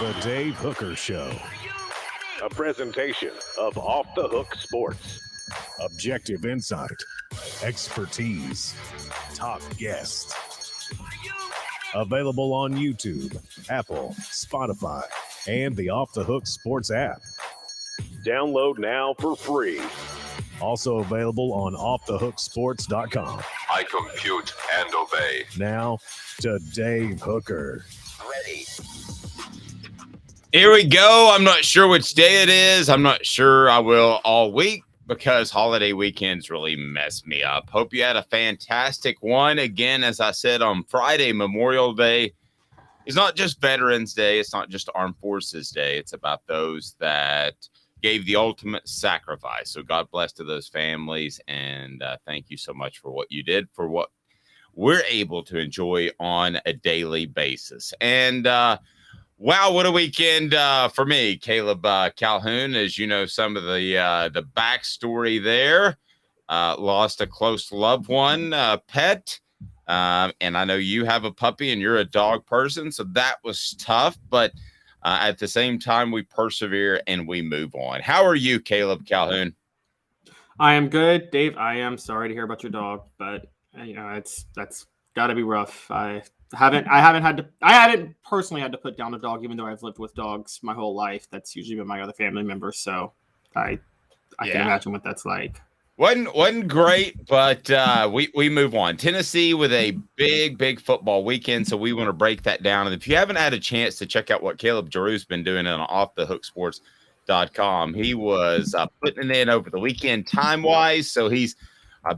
The Dave Hooker Show. A presentation of Off the Hook Sports. Objective insight, expertise, top guests. Available on YouTube, Apple, Spotify, and the Off the Hook Sports app. Download now for free. Also available on offthehooksports.com. I compute and obey. Now to Dave Hooker. Ready. Here we go. I'm not sure which day it is. I'm not sure I will all week because holiday weekends really mess me up. Hope you had a fantastic one. Again, as I said on Friday, Memorial Day is not just Veterans Day. It's not just Armed Forces Day. It's about those that gave the ultimate sacrifice. So God bless to those families. And thank you so much for what you did, for what we're able to enjoy on a daily basis. And wow, what a weekend for me. Caleb Calhoun, as you know, some of the backstory there. Lost a close loved one, pet. And I know you have a puppy and you're a dog person, so that was tough. But at the same time, we persevere and we move on. How are you, Caleb Calhoun? I am good, Dave. I am sorry to hear about your dog, but you know that's got to be rough. I haven't personally had to put down a dog, even though I've lived with dogs my whole life. That's usually been my other family members, so I can imagine what that's like. Wasn't great, but we move on. Tennessee with a big football weekend, so we want to break that down. And if you haven't had a chance to check out what Caleb Giroux's been doing on offthehooksports.com, he was putting it in over the weekend time-wise, so he's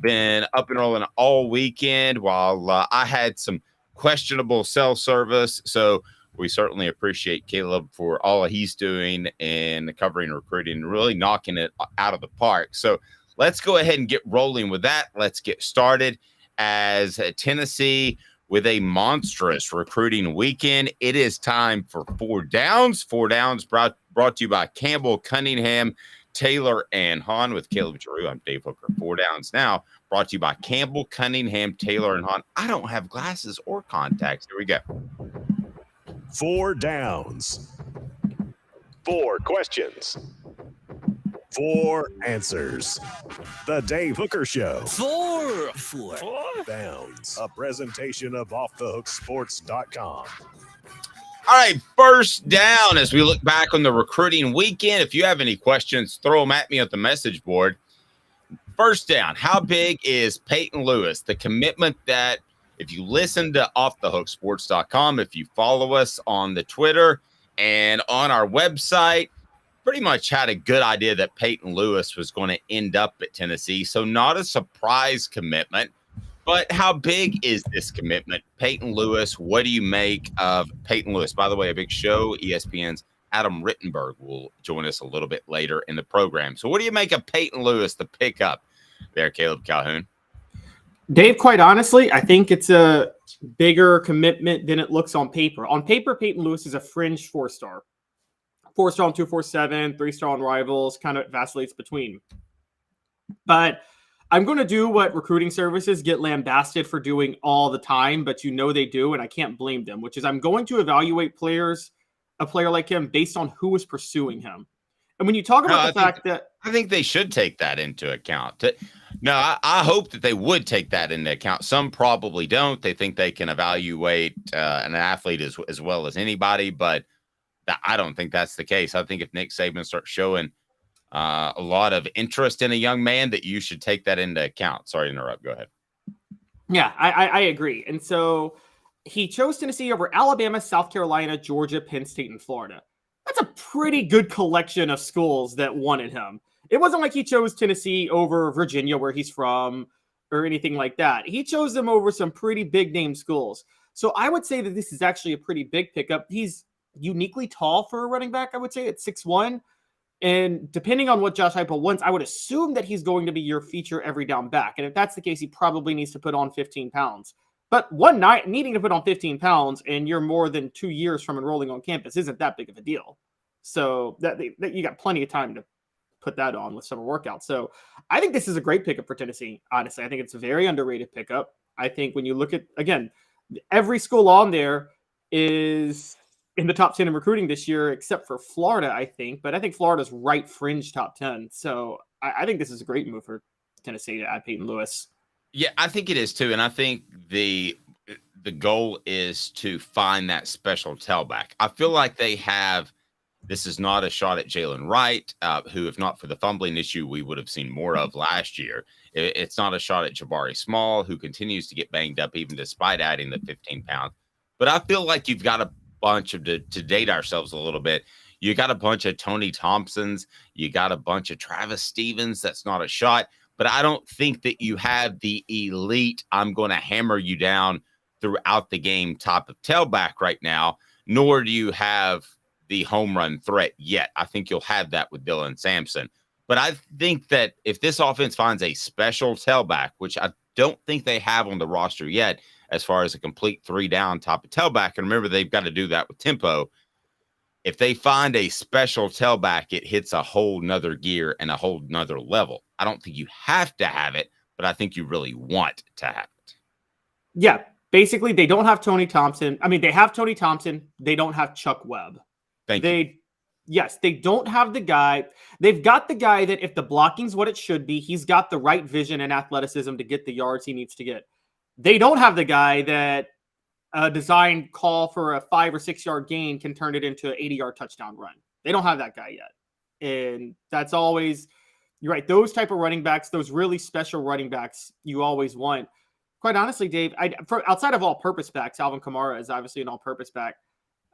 been up and rolling all weekend while I had some questionable cell service. So we certainly appreciate Caleb for all he's doing in covering recruiting and really knocking it out of the park. So let's go ahead and get rolling with that. Let's get started as Tennessee with a monstrous recruiting weekend. It is time for Four Downs. Four Downs brought to you by Campbell, Cunningham, Taylor, and Hahn with Caleb Giroux. I'm Dave Hooker. Four Downs now brought to you by Campbell, Cunningham, Taylor, and Hahn. I don't have glasses or contacts. Here we go. Four Downs. Four questions. Four answers. The Dave Hooker Show. Four Downs. A presentation of offthehooksports.com. All right, first down as we look back on the recruiting weekend. If you have any questions, throw them at me at the message board. First down, how big is Peyton Lewis? The commitment that if you listen to offthehooksports.com, if you follow us on the Twitter and on our website, pretty much had a good idea that Peyton Lewis was going to end up at Tennessee. So not a surprise commitment. But how big is this commitment? Peyton Lewis, what do you make of Peyton Lewis? By the way, a big show. ESPN's Adam Rittenberg will join us a little bit later in the program. So what do you make of Peyton Lewis, the pickup there, Caleb Calhoun? Dave, quite honestly, I think it's a bigger commitment than it looks on paper. On paper, Peyton Lewis is a fringe four-star. Four-star on 247, three-star on Rivals, kind of vacillates between. But I'm going to do what recruiting services get lambasted for doing all the time, but you know they do, and I can't blame them, which is I'm going to evaluate a player like him based on who is pursuing him. And when you talk about I think they should take that into account. No, I hope that they would take that into account. Some probably don't. They think they can evaluate an athlete as well as anybody, but I don't think that's the case. I think if Nick Saban starts showing a lot of interest in a young man, that you should take that into account. Sorry to interrupt. Go ahead. Yeah, I agree. And so he chose Tennessee over Alabama, South Carolina, Georgia, Penn State, and Florida. That's a pretty good collection of schools that wanted him. It wasn't like he chose Tennessee over Virginia, where he's from, or anything like that. He chose them over some pretty big name schools. So I would say that this is actually a pretty big pickup. He's uniquely tall for a running back, I would say, at 6'1". And depending on what Josh Heupel wants, I would assume that he's going to be your feature every down back. And if that's the case, he probably needs to put on 15 pounds. But one night needing to put on 15 pounds and you're more than 2 years from enrolling on campus isn't that big of a deal. So that you got plenty of time to put that on with summer workouts. So I think this is a great pickup for Tennessee. Honestly, I think it's a very underrated pickup. I think when you look at, again, every school on there is in the top 10 in recruiting this year, except for Florida, I think. But I think Florida's right fringe top 10. So I think this is a great move for Tennessee to add Peyton Lewis. Yeah, I think it is too. And I think the goal is to find that special tailback. I feel like they have. This is not a shot at Jalen Wright, who, if not for the fumbling issue, we would have seen more of last year. It's not a shot at Jabari Small, who continues to get banged up even despite adding the 15 pounds. But I feel like you've got a bunch of, to date ourselves a little bit, you got a bunch of Tony Thompsons, you got a bunch of Travis Stevens. That's not a shot. But I don't think that you have the elite, I'm going to hammer you down throughout the game type of tailback right now, nor do you have the home run threat yet. I think you'll have that with Dylan Sampson. But I think that if this offense finds a special tailback, which I don't think they have on the roster yet, as far as a complete 3-down type of tailback, and remember, they've got to do that with tempo. If they find a special tailback, it hits a whole nother gear and a whole nother level. I don't think you have to have it, but I think you really want to have it. Yeah, basically, they don't have Tony Thompson. I mean, they have Tony Thompson. They don't have Chuck Webb. Thank you. Yes, they don't have the guy. They've got the guy that if the blocking's what it should be, he's got the right vision and athleticism to get the yards he needs to get. They don't have the guy that a designed call for a 5 or 6 yard gain can turn it into an 80-yard touchdown run. They don't have that guy yet. And that's always, you're right, those type of running backs, those really special running backs you always want. Quite honestly, Dave, outside of all-purpose backs, Alvin Kamara is obviously an all-purpose back.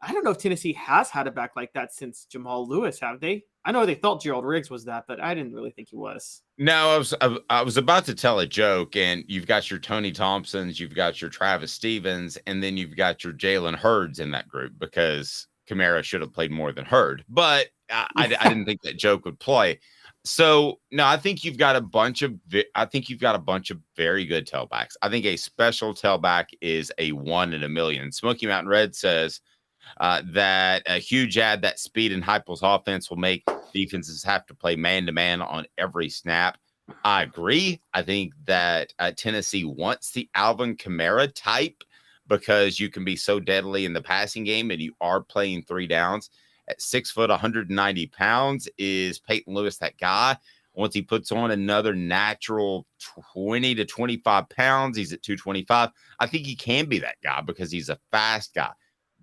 I don't know if Tennessee has had a back like that since Jamal Lewis, have they? I know they thought Gerald Riggs was that, but I didn't really think he was. No, I was about to tell a joke, and you've got your Tony Thompsons, you've got your Travis Stevens, and then you've got your Jalen Hurds in that group because Kamara should have played more than Hurd. But I didn't think that joke would play. So no, I think you've got a bunch of very good tailbacks. I think a special tailback is a 1 in a million. Smoky Mountain Red says that a huge add that speed and Heupel's offense will make defenses have to play man-to-man on every snap. I agree. I think that Tennessee wants the Alvin Kamara type because you can be so deadly in the passing game and you are playing 3 downs. At 6 foot, 190 pounds, is Peyton Lewis that guy? Once he puts on another natural 20 to 25 pounds, he's at 225. I think he can be that guy because he's a fast guy.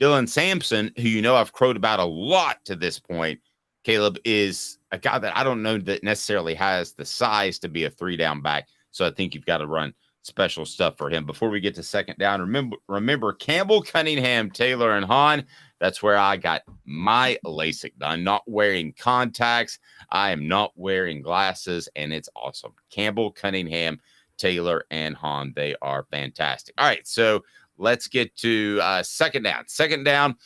Dylan Sampson, who you know I've crowed about a lot to this point, Caleb, is a guy that I don't know that necessarily has the size to be a 3-down back. So I think you've got to run special stuff for him. Before we get to second down, remember Campbell, Cunningham, Taylor, and Hahn. That's where I got my LASIK done. Not wearing contacts. I am not wearing glasses, and it's awesome. Campbell, Cunningham, Taylor, and Hahn. They are fantastic. All right, so let's get to second down. Second down,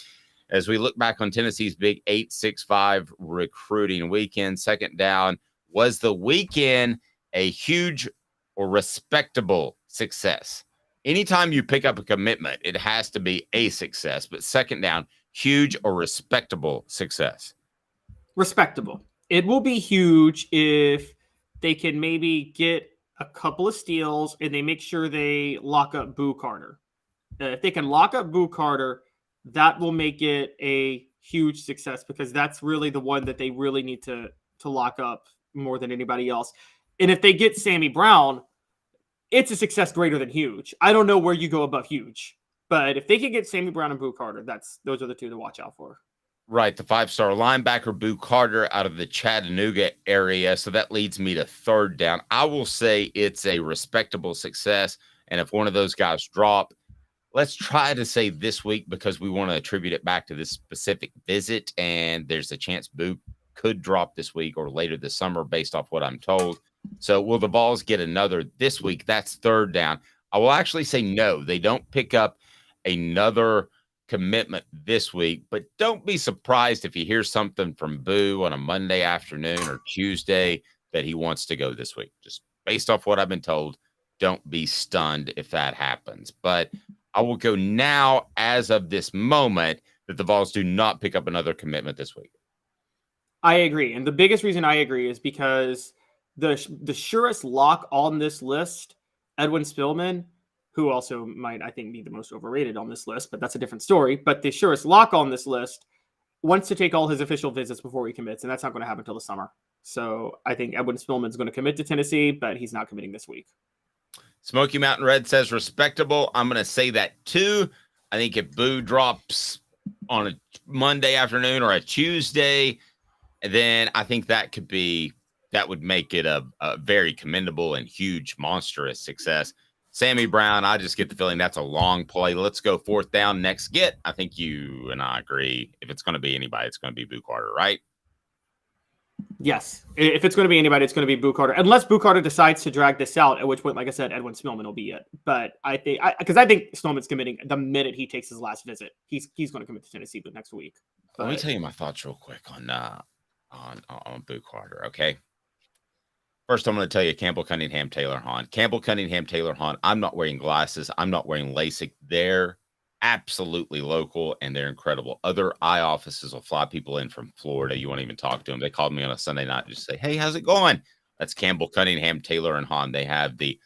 as we look back on Tennessee's big 8-6-5 recruiting weekend, second down, was the weekend a huge or respectable success? Anytime you pick up a commitment, it has to be a success, but second down, huge or respectable success? Respectable. It will be huge if they can maybe get a couple of steals and they make sure they lock up Boo Carter. If they can lock up Boo Carter, that will make it a huge success because that's really the one that they really need to lock up more than anybody else. And if they get Sammy Brown, it's a success greater than huge. I don't know where you go above huge, but if they can get Sammy Brown and Boo Carter, those are the two to watch out for. Right, the 5-star linebacker Boo Carter out of the Chattanooga area. So that leads me to third down. I will say it's a respectable success, and if one of those guys drop, let's try to say this week because we want to attribute it back to this specific visit, and there's a chance Boo could drop this week or later this summer based off what I'm told. So will the Vols get another this week? That's third down. I will actually say no. They don't pick up another commitment this week, but don't be surprised if you hear something from Boo on a Monday afternoon or Tuesday that he wants to go this week. Just based off what I've been told, don't be stunned if that happens. But I will go now as of this moment that the Vols do not pick up another commitment this week. I agree. And the biggest reason I agree is because the surest lock on this list, Edwin Spillman, who also might, I think, be the most overrated on this list, but that's a different story. But the surest lock on this list wants to take all his official visits before he commits, and that's not going to happen until the summer. So I think Edwin Spillman's going to commit to Tennessee, but he's not committing this week. Smoky Mountain Red says respectable. I'm going to say that too. I think if Boo drops on a Monday afternoon or a Tuesday, then I think that would make it a very commendable and huge, monstrous success. Sammy Brown, I just get the feeling that's a long play. Let's go fourth down, next get. I think you and I agree. If it's going to be anybody, it's going to be Boo Carter, right? Yes. If it's going to be anybody, it's going to be Boo Carter. Unless Boo Carter decides to drag this out, at which point, like I said, Edwin Spillman will be it. But I think Spillman's committing the minute he takes his last visit. He's going to commit to Tennessee next week. But let me tell you my thoughts real quick on Boo Carter, okay? First, I'm going to tell you Campbell Cunningham, Taylor Hahn. Campbell Cunningham, Taylor Hahn. I'm not wearing glasses. I'm not wearing LASIK. They're absolutely local, and they're incredible. Other eye offices will fly people in from Florida. You won't even talk to them. They called me on a Sunday night and just say, hey, how's it going? That's Campbell Cunningham, Taylor, and Hahn. They have the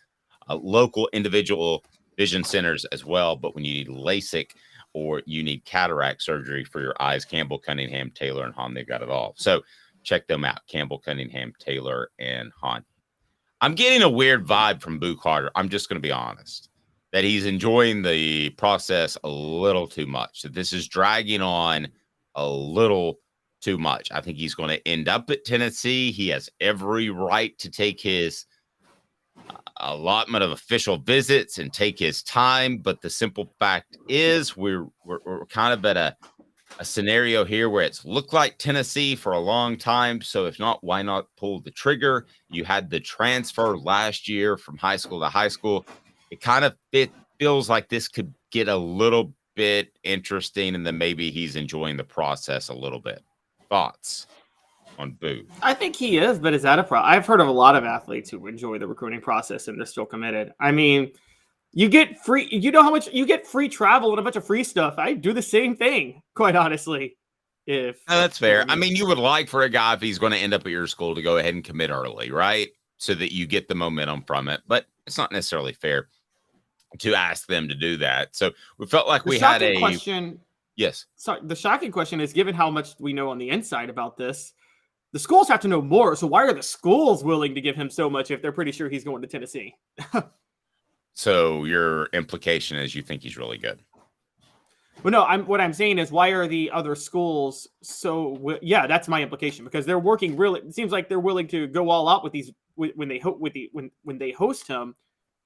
local individual vision centers as well, but when you need LASIK or you need cataract surgery for your eyes, Campbell Cunningham, Taylor, and Hahn, they've got it all. So check them out, Campbell Cunningham, Taylor, and Hahn. I'm getting a weird vibe from Boo Carter. I'm just going to be honest, that he's enjoying the process a little too much, that this is dragging on a little too much. I think he's going to end up at Tennessee. He has every right to take his allotment of official visits and take his time. But the simple fact is we're kind of at a scenario here where it's looked like Tennessee for a long time. So if not, why not pull the trigger? You had the transfer last year from high school to high school. It kind of feels like this could get a little bit interesting, and then maybe he's enjoying the process a little bit. Thoughts on Boo? I think he is, but is that a problem? I've heard of a lot of athletes who enjoy the recruiting process and they're still committed. I mean, you get free, you know how much you get free travel and a bunch of free stuff. I do the same thing, quite honestly. That's fair. I mean, you would like for a guy, if he's going to end up at your school, to go ahead and commit early, right? So that you get the momentum from it. But it's not necessarily fair to ask them to do that. So we felt like we had a question. Yes. So the shocking question is, given how much we know on the inside about this, the schools have to know more. So why are the schools willing to give him so much if they're pretty sure he's going to Tennessee? So your implication is you think he's really good? Well, no, what I'm saying is, why are the other schools so? Yeah, that's my implication, because they're working really. It seems like they're willing to go all out with these when they host him,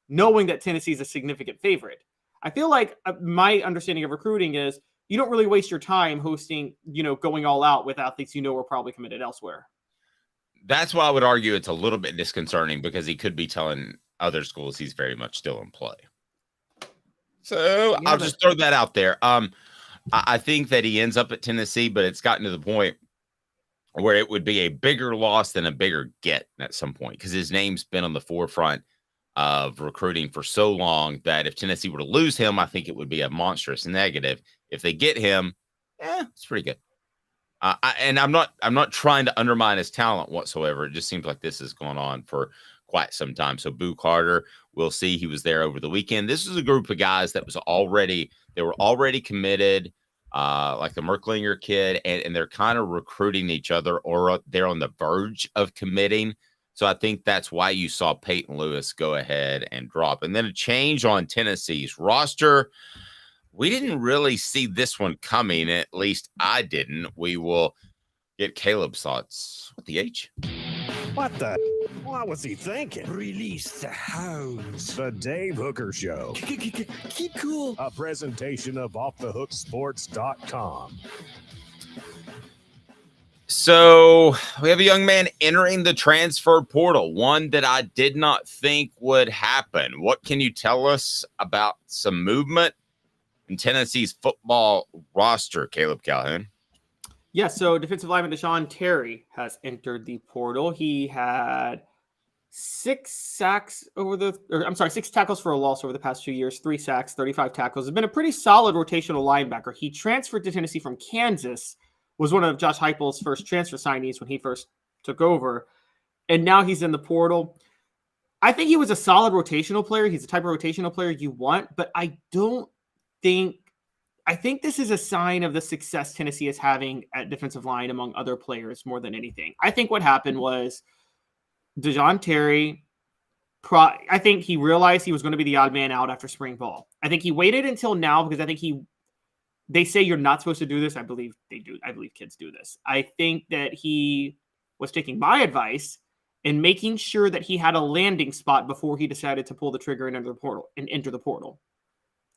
knowing that Tennessee's a significant favorite. I feel like my understanding of recruiting is you don't really waste your time hosting, going all out with athletes are probably committed elsewhere. That's why I would argue it's a little bit disconcerting, because he could be telling other schools he's very much still in play. So yeah, I'll just throw that out there. I think that he ends up at Tennessee, but it's gotten to the point where it would be a bigger loss than a bigger get at some point, because his name's been on the forefront of recruiting for so long that if Tennessee were to lose him, I think it would be a monstrous negative. If they get him, it's pretty good. And I'm not trying to undermine his talent whatsoever. It just seems like this has gone on for quite some time. So Boo Carter, we'll see. He was there over the weekend. This is a group of guys that were already committed, like the Merklinger kid, and they're kind of recruiting each other, or they're on the verge of committing. So I think that's why you saw Peyton Lewis go ahead and drop. And then a change on Tennessee's roster. We didn't really see this one coming. At least I didn't. We will get Caleb's thoughts. What the H? What the? What was he thinking? Release the hounds. The Dave Hooker Show. Keep cool. A presentation of offthehooksports.com. So we have a young man entering the transfer portal, one that I did not think would happen. What can you tell us about some movement in Tennessee's football roster, Caleb Calhoun? Yeah, so defensive lineman Deshaun Terry has entered the portal. He had 6 tackles for a loss over the past 2 years, 3 sacks, 35 tackles. Has been a pretty solid rotational linebacker. He transferred to Tennessee from Kansas, was one of Josh Heupel's first transfer signees when he first took over, and now he's in the portal. I think he was a solid rotational player. He's the type of rotational player you want, but I think this is a sign of the success Tennessee is having at defensive line among other players more than anything. I think what happened was DeJoun Terry, I think he realized he was going to be the odd man out after spring ball. I think he waited until now because I think they say you're not supposed to do this. I believe they do. I believe kids do this. I think that he was taking my advice and making sure that he had a landing spot before he decided to pull the trigger and enter the portal.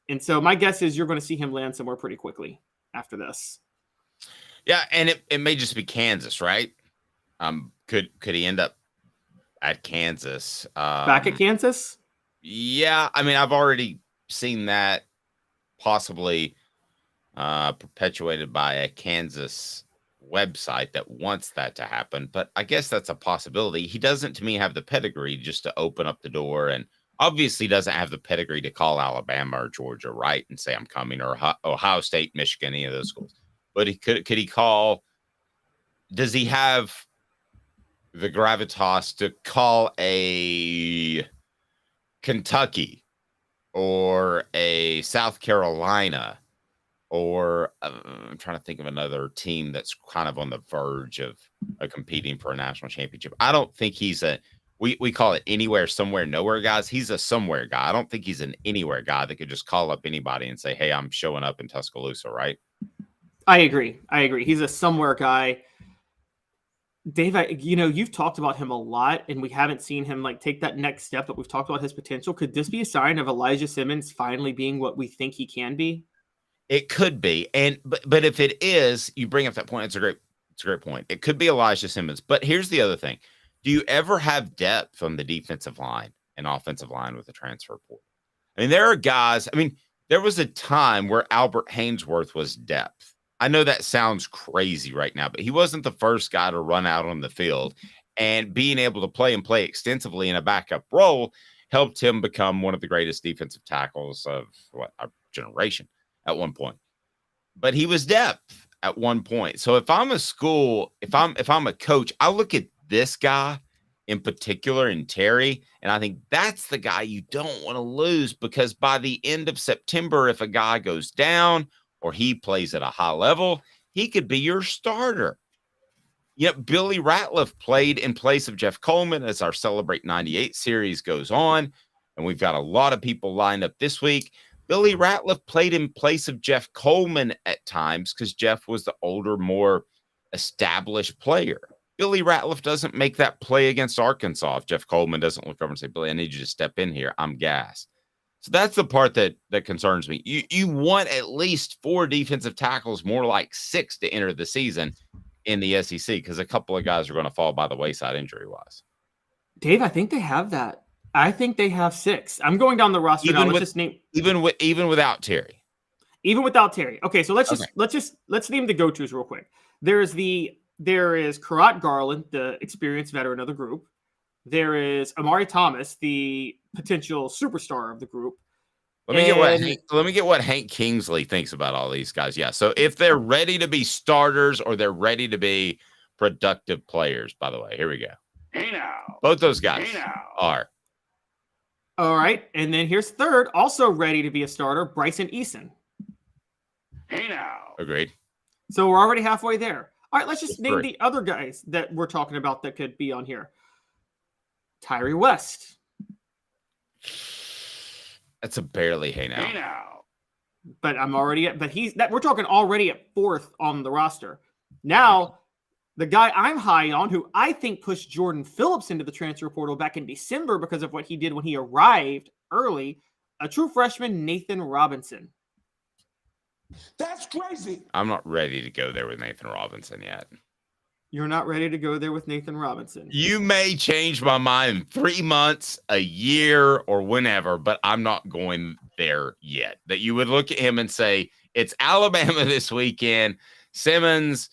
And so my guess is you're going to see him land somewhere pretty quickly after this. Yeah, and it may just be Kansas, right? Could he end up at Kansas? Back at Kansas? Yeah, I mean, I've already seen that possibly perpetuated by a Kansas website that wants that to happen, but I guess that's a possibility. He doesn't, to me, have the pedigree just to open up the door, and obviously doesn't have the pedigree to call Alabama or Georgia, right, and say I'm coming, or Ohio State, Michigan, any of those schools. But could he call? Does he have the gravitas to call a Kentucky or a South Carolina? Or I'm trying to think of another team that's kind of on the verge of competing for a national championship. I don't think he's we call it anywhere, somewhere, nowhere guys. He's a somewhere guy. I don't think he's an anywhere guy that could just call up anybody and say, hey, I'm showing up in Tuscaloosa, right? I agree. He's a somewhere guy. Dave, you've talked about him a lot, and we haven't seen him take that next step, but we've talked about his potential. Could this be a sign of Elijah Simmons finally being what we think he can be? It could be, but if it is, you bring up that point. It's a great point. It could be Elijah Simmons, but here's the other thing: do you ever have depth on the defensive line and offensive line with the transfer portal? I mean, there are guys. I mean, there was a time where Albert Haynesworth was depth. I know that sounds crazy right now, but he wasn't the first guy to run out on the field, and being able to play extensively in a backup role helped him become one of the greatest defensive tackles of our generation at one point. But he was depth at one point. So if I'm a school, if I'm a coach, I look at this guy in particular in Terry, and I think that's the guy you don't want to lose, because by the end of September, if a guy goes down or he plays at a high level, he could be your starter. Yep, Billy Ratliff played in place of Jeff Coleman as our Celebrate 98 series goes on, and we've got a lot of people lined up this week. Billy Ratliff played in place of Jeff Coleman at times because Jeff was the older, more established player. Billy Ratliff doesn't make that play against Arkansas if Jeff Coleman doesn't look over and say, Billy, I need you to step in here. I'm gassed. So that's the part that concerns me. You want at least 4 defensive tackles, more like 6 to enter the season in the SEC, because a couple of guys are going to fall by the wayside injury-wise. Dave, I think they have that. I think they have 6. I'm going down the roster now. Let's just name even without Terry. Even without Terry. Okay, so let's name the go-tos real quick. There is Karat Garland, the experienced veteran of the group. There is Amari Thomas, the potential superstar of the group. Let me get what Hank Kingsley thinks about all these guys. Yeah, so if they're ready to be starters or they're ready to be productive players, by the way, here we go. Hey now. Both those guys are. All right, and then here's third, also ready to be a starter, Bryson Eason. Hey now. Agreed. So we're already halfway there. All right, let's just name the other guys that we're talking about that could be on here. Tyree West. That's a barely hey now. Hey now. But we're talking already at 4th on the roster. Now, the guy I'm high on, who I think pushed Jordan Phillips into the transfer portal back in December because of what he did when he arrived early, a true freshman, Nathan Robinson. That's crazy. I'm not ready to go there with Nathan Robinson yet. You're not ready to go there with Nathan Robinson. You may change my mind in 3 months, a year, or whenever, but I'm not going there yet. That you would look at him and say, it's Alabama this weekend, Simmons,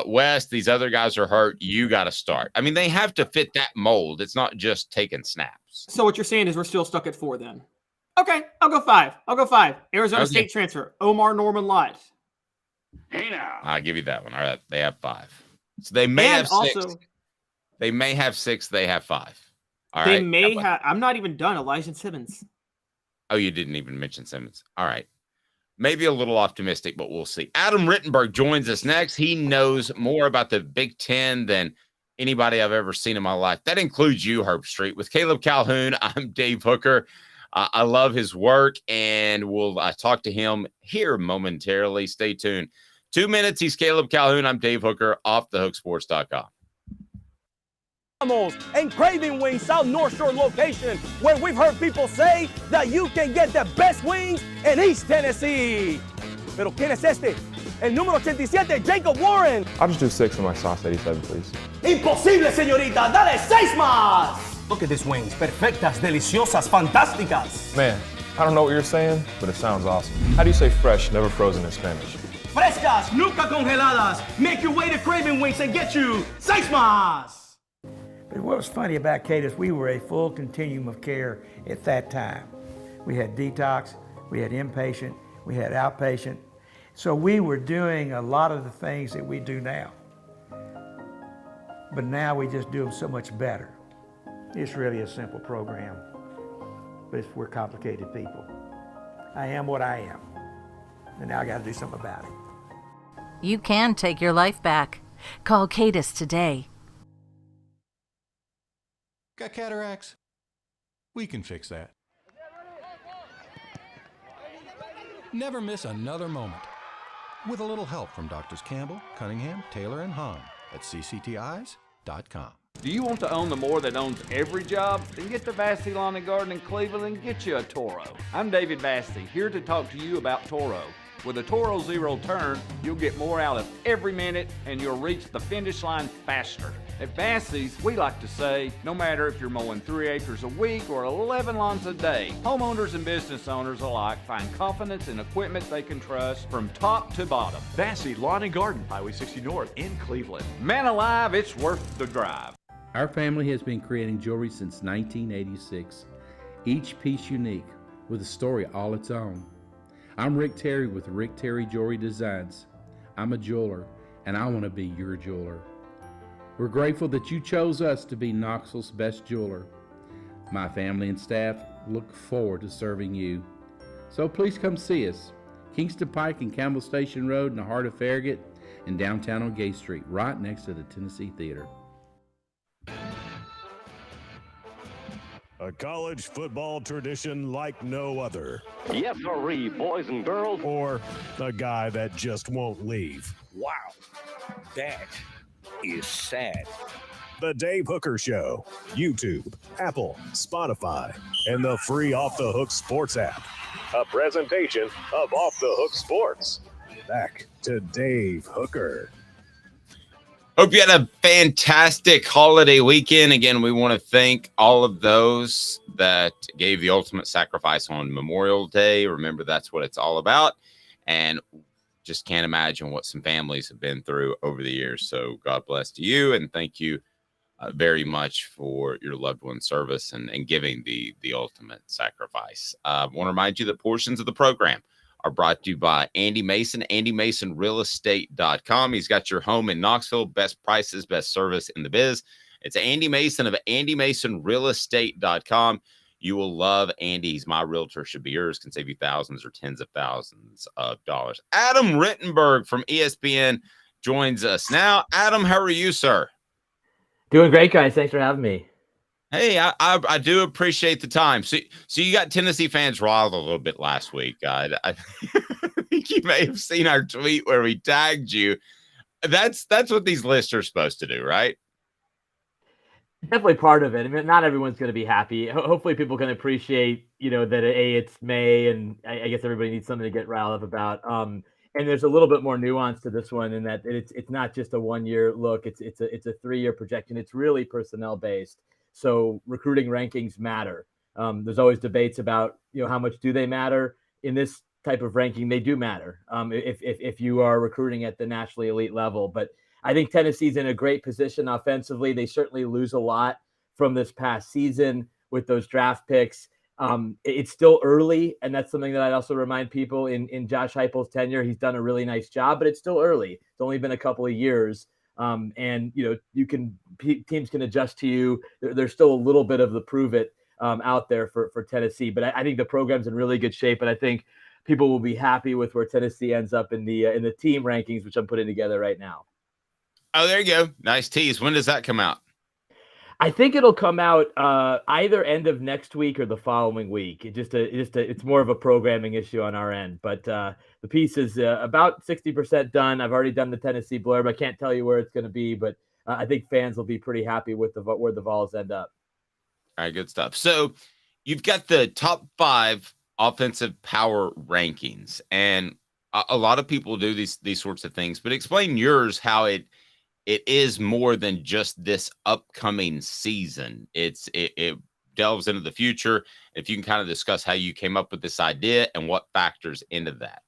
West, these other guys are hurt. You got to start. I mean, they have to fit that mold. It's not just taking snaps. So what you're saying is we're still stuck at 4 then. Okay, I'll go 5. Arizona State transfer, Omar Norman Lott. Hey now. I'll give you that one. All right, they have 5. So they may have 6. Also, They may have 6. They have 5. All They right. may have. I'm not even done. Elijah Simmons. Oh, you didn't even mention Simmons. All right. Maybe a little optimistic, but we'll see. Adam Rittenberg joins us next. He knows more about the Big Ten than anybody I've ever seen in my life. That includes you, Herb Street. With Caleb Calhoun, I'm Dave Hooker. I love his work, and we'll talk to him here momentarily. Stay tuned. 2 minutes. He's Caleb Calhoun. I'm Dave Hooker, offthehooksports.com. And Craving Wings South North Shore location, where we've heard people say that you can get the best wings in East Tennessee. Pero ¿quién es este? El número 87, Jacob Warren. I'll just do 6 on my sauce 87, please. Imposible, señorita. Dale 6 más. Look at these wings. Perfectas, deliciosas, fantásticas. Man, I don't know what you're saying, but it sounds awesome. How do you say fresh, never frozen in Spanish? Frescas, nunca congeladas. Make your way to Craving Wings and get you 6 más. But what was funny about Kate is we were a full continuum of care at that time. We had detox, we had inpatient, we had outpatient. So we were doing a lot of the things that we do now. But now we just do them so much better. It's really a simple program, but we're complicated people. I am what I am, and now I got to do something about it. You can take your life back. Call Cadis today. Got cataracts? We can fix that. Never miss another moment. With a little help from Doctors Campbell, Cunningham, Taylor, and Hahn at cctis.com. Do you want to own the more that owns every job? Then get to Vassey Lawn and Garden in Cleveland and get you a Toro. I'm David Vassey, here to talk to you about Toro. With a Toro Zero Turn, you'll get more out of every minute and you'll reach the finish line faster. At Vassey's, we like to say, no matter if you're mowing 3 acres a week or 11 lawns a day, homeowners and business owners alike find confidence in equipment they can trust from top to bottom. Vassey Lawn and Garden, Highway 60 North in Cleveland. Man alive, it's worth the drive. Our family has been creating jewelry since 1986, each piece unique with a story all its own. I'm Rick Terry with Rick Terry Jewelry Designs. I'm a jeweler, and I want to be your jeweler. We're grateful that you chose us to be Knoxville's best jeweler. My family and staff look forward to serving you. So please come see us. Kingston Pike and Campbell Station Road in the heart of Farragut and downtown on Gay Street, right next to the Tennessee Theater. A college football tradition like no other. Yes, sirree, boys and girls. Or a guy that just won't leave. Wow, that is sad. The Dave Hooker Show, YouTube, Apple, Spotify, and the free Off the Hook Sports app. A presentation of Off the Hook Sports. Back to Dave Hooker. Hope you had a fantastic holiday weekend. Again, we want to thank all of those that gave the ultimate sacrifice on Memorial Day. Remember, that's what it's all about. And just can't imagine what some families have been through over the years. So God bless to you, and thank you very much for your loved one's service and giving the ultimate sacrifice. I want to remind you that portions of the program are brought to you by Andy Mason, AndyMasonRealEstate.com. He's got your home in Knoxville, best prices, best service in the biz. It's Andy Mason of AndyMasonRealEstate.com. You will love Andy. He's my realtor, should be yours, can save you thousands or tens of thousands of dollars. Adam Rittenberg from ESPN joins us now. Adam, how are you, sir? Doing great, guys. Thanks for having me. Hey, I do appreciate the time. So you got Tennessee fans riled a little bit last week. I think you may have seen our tweet where we tagged you. That's what these lists are supposed to do, right? Definitely part of it. I mean, not everyone's going to be happy. Hopefully people can appreciate, that it's May, and I guess everybody needs something to get riled up about. And there's a little bit more nuance to this one in that it's not just a 1 year look. It's a 3-year projection. It's really personnel based. So recruiting rankings matter. There's always debates about, how much do they matter in this type of ranking? They do matter. If you are recruiting at the nationally elite level, but I think Tennessee's in a great position offensively. They certainly lose a lot from this past season with those draft picks. It's still early, and that's something that I'd also remind people in Josh Heupel's tenure. He's done a really nice job, but it's still early. It's only been a couple of years. And teams can adjust to you. There's still a little bit of the prove it out there for Tennessee, but I think the program's in really good shape, and I think people will be happy with where Tennessee ends up in the team rankings, which I'm putting together right now. Oh, there you go. Nice tease. When does that come out? I think it'll come out either end of next week or the following week. It's more of a programming issue on our end, but the piece is about 60% done. I've already done the Tennessee blurb. I can't tell you where it's going to be, but I think fans will be pretty happy with where the Vols end up. All right, good stuff. So you've got the top 5 offensive power rankings, and a lot of people do these sorts of things, but explain yours, how it is more than just this upcoming season. It delves into the future. If you can kind of discuss how you came up with this idea and what factors into that.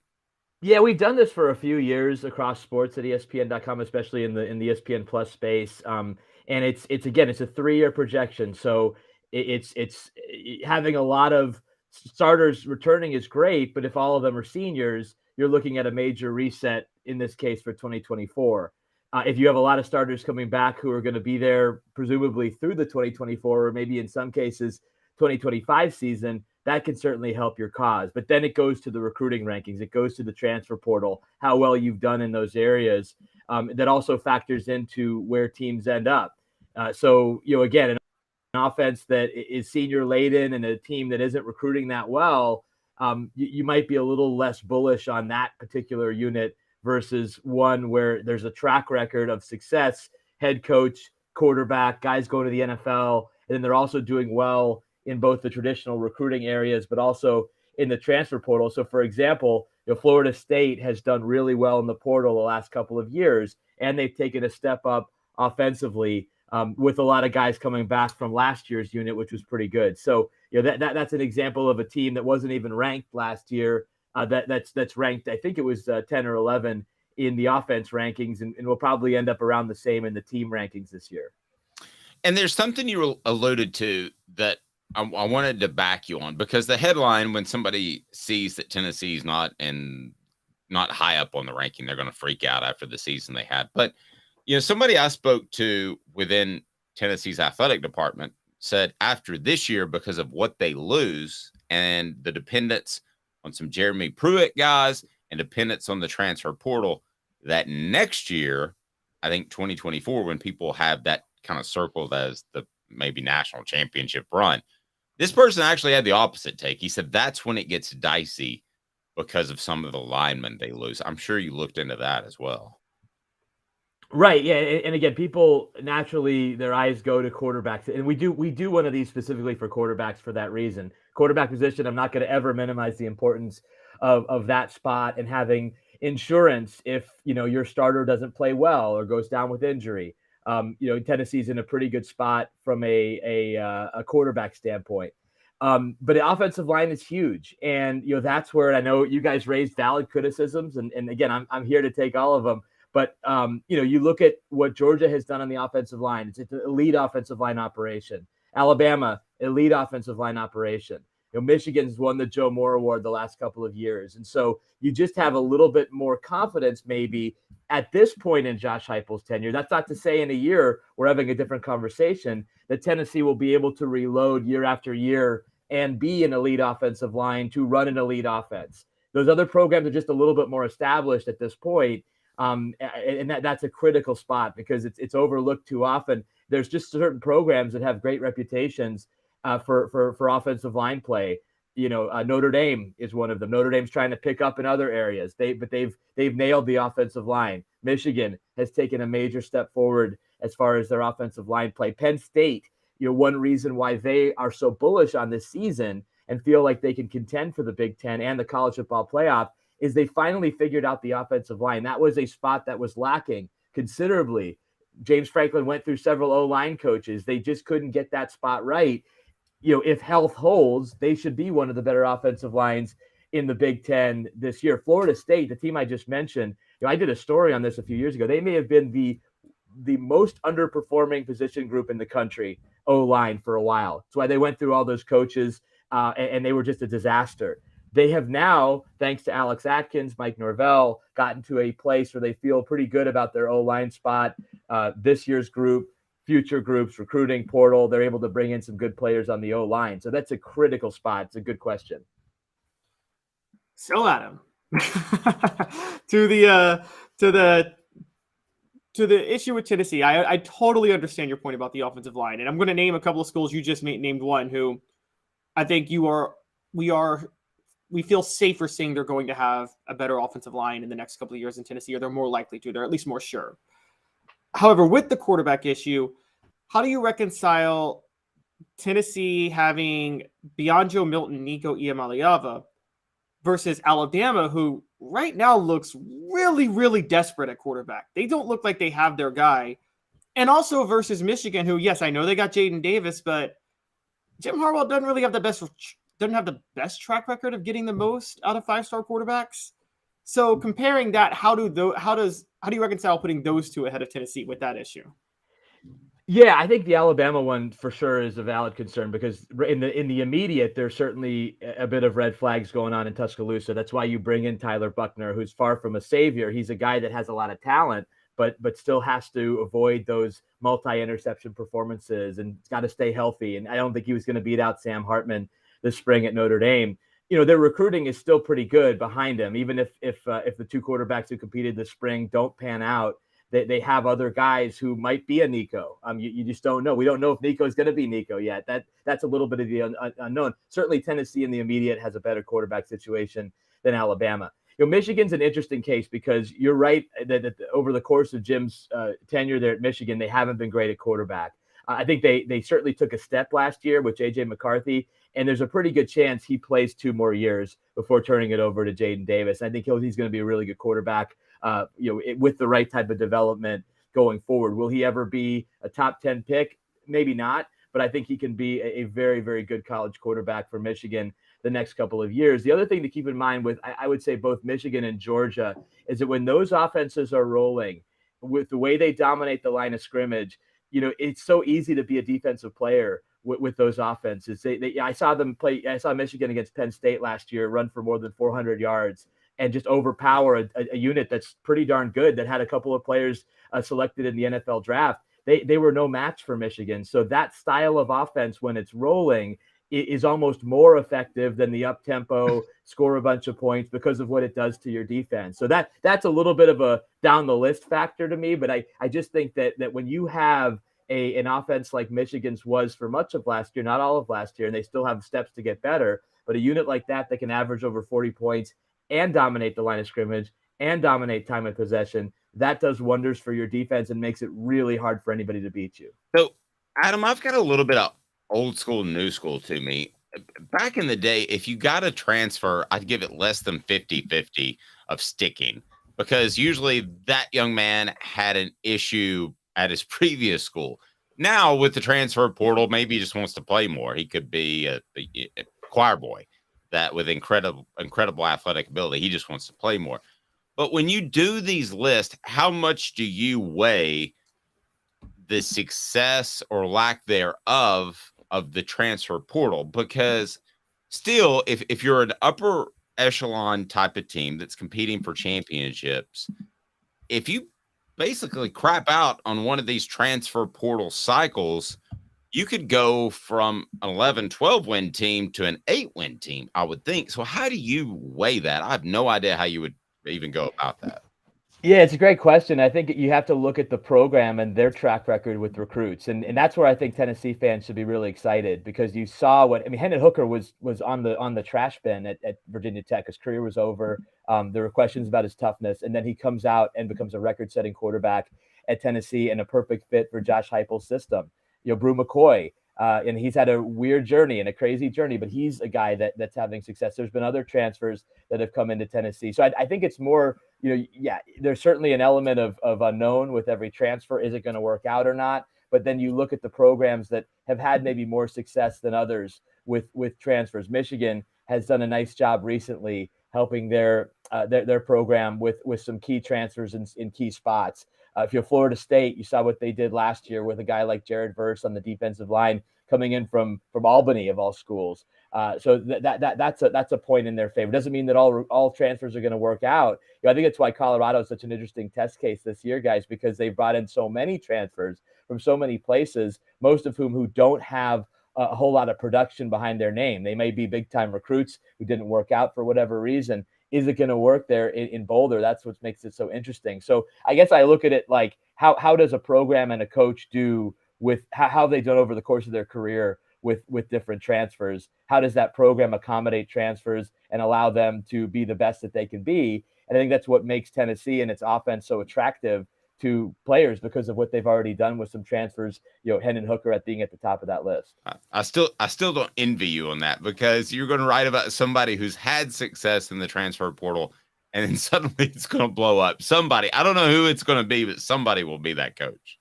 Yeah, we've done this for a few years across sports at ESPN.com, especially in the ESPN Plus space. And it's a 3-year projection. So it's having a lot of starters returning is great, but if all of them are seniors, you're looking at a major reset in this case for 2024. If you have a lot of starters coming back who are going to be there presumably through the 2024 or maybe in some cases 2025 season, that can certainly help your cause. But then it goes to the recruiting rankings. It goes to the transfer portal, how well you've done in those areas. That also factors into where teams end up. So, again, an offense that is senior laden and a team that isn't recruiting that well, you might be a little less bullish on that particular unit versus one where there's a track record of success, head coach, quarterback, guys going to the NFL, and then they're also doing well in both the traditional recruiting areas, but also in the transfer portal. So, for example, Florida State has done really well in the portal the last couple of years, and they've taken a step up offensively with a lot of guys coming back from last year's unit, which was pretty good. So, that's an example of a team that wasn't even ranked last year. That's ranked, I think it was 10 or 11 in the offense rankings, and will probably end up around the same in the team rankings this year. And there's something you alluded to that I wanted to back you on, because the headline, when somebody sees that Tennessee's not high up on the ranking, they're going to freak out after the season they had. But, somebody I spoke to within Tennessee's athletic department said after this year, because of what they lose and the dependence on some Jeremy Pruitt guys and dependence on the transfer portal, that next year, I think 2024, when people have that kind of circled as the maybe national championship run, this person actually had the opposite take. He said that's when it gets dicey because of some of the linemen they lose. I'm sure you looked into that as well. Right. Yeah. And again, people naturally, their eyes go to quarterbacks, and we do one of these specifically for quarterbacks for that reason. Quarterback position, I'm not going to ever minimize the importance of that spot and having insurance if, your starter doesn't play well or goes down with injury. Tennessee's in a pretty good spot from a quarterback standpoint. But the offensive line is huge. And, that's where I know you guys raised valid criticisms. And again, I'm here to take all of them. But, you look at what Georgia has done on the offensive line. It's an elite offensive line operation. Alabama, elite offensive line operation. Michigan's won the Joe Moore Award the last couple of years. And so you just have a little bit more confidence maybe at this point in Josh Heupel's tenure. That's not to say in a year we're having a different conversation, that Tennessee will be able to reload year after year and be an elite offensive line to run an elite offense. Those other programs are just a little bit more established at this point. And that's a critical spot because it's overlooked too often. There's just certain programs that have great reputations for offensive line play. Notre Dame is one of them. Notre Dame's trying to pick up in other areas. They've nailed the offensive line. Michigan has taken a major step forward as far as their offensive line play. Penn State, one reason why they are so bullish on this season and feel like they can contend for the Big Ten and the college football playoff is they finally figured out the offensive line. That was a spot that was lacking considerably. James Franklin went through several O-line coaches. They just couldn't get that spot right. If health holds, they should be one of the better offensive lines in the Big Ten this year. Florida State, the team I just mentioned, I did a story on this a few years ago. They may have been the most underperforming position group in the country, O-line, for a while. That's why they went through all those coaches, and they were just a disaster. They have now, thanks to Alex Atkins, Mike Norvell, gotten to a place where they feel pretty good about their O-line spot. This year's group, future groups, recruiting portal, they're able to bring in some good players on the O-line. So that's a critical spot. It's a good question. So, Adam, to the issue with Tennessee, I totally understand your point about the offensive line, and I'm going to name a couple of schools. You just named one who I think we feel safer saying they're going to have a better offensive line in the next couple of years in Tennessee, or they're more likely to. They're at least more sure. However, with the quarterback issue, how do you reconcile Tennessee having beyond Joe Milton, Nico Iamaleava, versus Alabama, who right now looks really, really desperate at quarterback? They don't look like they have their guy. And also versus Michigan, who, yes, I know they got Jaden Davis, but Jim Harbaugh doesn't really have the best track record of getting the most out of five-star quarterbacks. So comparing that, how do you reconcile putting those two ahead of Tennessee with that issue? Yeah, I think the Alabama one for sure is a valid concern because in the immediate, there's certainly a bit of red flags going on in Tuscaloosa. That's why you bring in Tyler Buckner, who's far from a savior. He's a guy that has a lot of talent, but still has to avoid those multi-interception performances and it's got to stay healthy. And I don't think he was going to beat out Sam Hartman this spring at Notre Dame. Their recruiting is still pretty good behind him, even if the two quarterbacks who competed this spring don't pan out. They have other guys who might be a Nico. You just don't know. We don't know if Nico is going to be Nico yet. That's a little bit of the unknown. Certainly Tennessee in the immediate has a better quarterback situation than Alabama. Michigan's an interesting case because you're right that over the course of Jim's tenure there at Michigan, they haven't been great at quarterback. I think they certainly took a step last year with J.J. McCarthy, and there's a pretty good chance he plays 2 more years before turning it over to Jaden Davis. I think he's going to be a really good quarterback. With the right type of development going forward. Will he ever be a top 10 pick? Maybe not, but I think he can be a very, very good college quarterback for Michigan the next couple of years. The other thing to keep in mind with, I would say both Michigan and Georgia, is that when those offenses are rolling with the way they dominate the line of scrimmage, it's so easy to be a defensive player with those offenses. I saw Michigan against Penn State last year run for more than 400 yards and just overpower a unit that's pretty darn good that had a couple of players selected in the NFL draft. They were no match for Michigan. So that style of offense, when it's rolling, is almost more effective than the up-tempo, score a bunch of points because of what it does to your defense. So that's a little bit of a down-the-list factor to me, but I just think that when you have an offense like Michigan's was for much of last year, not all of last year, and they still have steps to get better, but a unit like that can average over 40 points and dominate the line of scrimmage and dominate time of possession, that does wonders for your defense and makes it really hard for anybody to beat you. So, Adam, I've got a little bit of old school, new school to me. Back in the day, if you got a transfer, I'd give it less than 50-50 of sticking because usually that young man had an issue at his previous school. Now, with the transfer portal, maybe he just wants to play more. He could be a choir boy that with incredible athletic ability, he just wants to play more. But when you do these lists, how much do you weigh the success or lack thereof of the transfer portal? Because still, if you're an upper echelon type of team that's competing for championships, if you basically crap out on one of these transfer portal cycles, you could go from an 11-12 win team to an 8-win team, I would think. So how do you weigh that? I have no idea how you would even go about that. Yeah, it's a great question. I think you have to look at the program and their track record with recruits. And that's where I think Tennessee fans should be really excited because you saw Hendon Hooker was on the trash bin at Virginia Tech. His career was over. There were questions about his toughness. And then he comes out and becomes a record-setting quarterback at Tennessee and a perfect fit for Josh Heupel's system. Brew McCoy, and he's had a weird journey and a crazy journey, but he's a guy that's having success. There's been other transfers that have come into Tennessee. So I think it's more, there's certainly an element of unknown with every transfer. Is it going to work out or not? But then you look at the programs that have had maybe more success than others with transfers. Michigan has done a nice job recently helping their program with some key transfers in key spots. If you're Florida State, you saw what they did last year with a guy like Jared Verse on the defensive line coming in from Albany of all schools. So that's a point in their favor. Doesn't mean that all transfers are going to work out. I think that's why Colorado is such an interesting test case this year, guys, because they've brought in so many transfers from so many places, most of whom who don't have a whole lot of production behind their name. They may be big time recruits who didn't work out for whatever reason. Is it going to work there in Boulder? That's what makes it so interesting. So I guess I look at it like how does a program and a coach do with how they've done over the course of their career with different transfers? How does that program accommodate transfers and allow them to be the best that they can be? And I think that's what makes Tennessee and its offense so attractive to players because of what they've already done with some transfers, Hendon Hooker being at the top of that list. I still don't envy you on that, because you're going to write about somebody who's had success in the transfer portal and then suddenly it's going to blow up. Somebody, I don't know who it's going to be, but somebody will be that coach.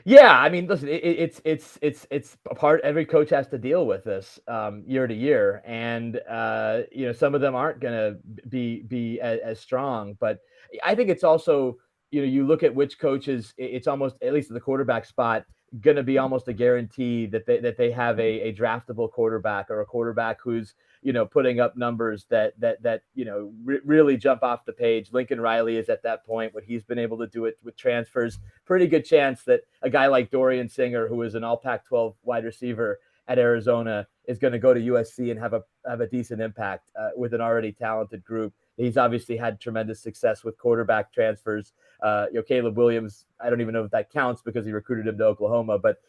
Yeah, I mean, listen, it's a part. Every coach has to deal with this year to year, and some of them aren't going to be as strong. But I think it's also, you look at which coaches. It's almost, at least at the quarterback spot, going to be almost a guarantee that they have a draftable quarterback, or a quarterback who's putting up numbers that really jump off the page. Lincoln Riley is at that point. What he's been able to do it with transfers, pretty good chance that a guy like Dorian Singer, who is an all Pac-12 wide receiver at Arizona, is going to go to USC and have a decent impact with an already talented group. He's obviously had tremendous success with quarterback transfers. Caleb Williams, I don't even know if that counts because he recruited him to Oklahoma, but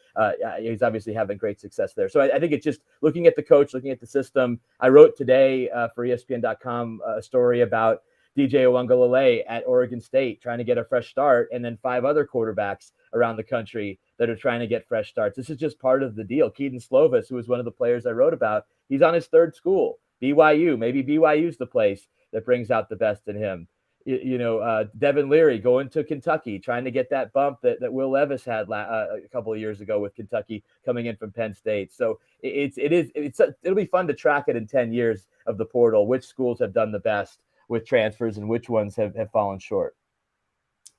he's obviously having great success there. So I think it's just looking at the coach, looking at the system. I wrote today for ESPN.com a story about DJ Uiagalelei at Oregon State trying to get a fresh start, and then 5 other quarterbacks around the country that are trying to get fresh starts. This is just part of the deal. Keaton Slovis, who was one of the players I wrote about, he's on his 3rd school, BYU. Maybe BYU's the place that brings out the best in him. Devin Leary going to Kentucky, trying to get that bump that Will Levis had a couple of years ago with Kentucky coming in from Penn State. So it'll be fun to track it in 10 years of the portal, which schools have done the best with transfers and which ones have fallen short.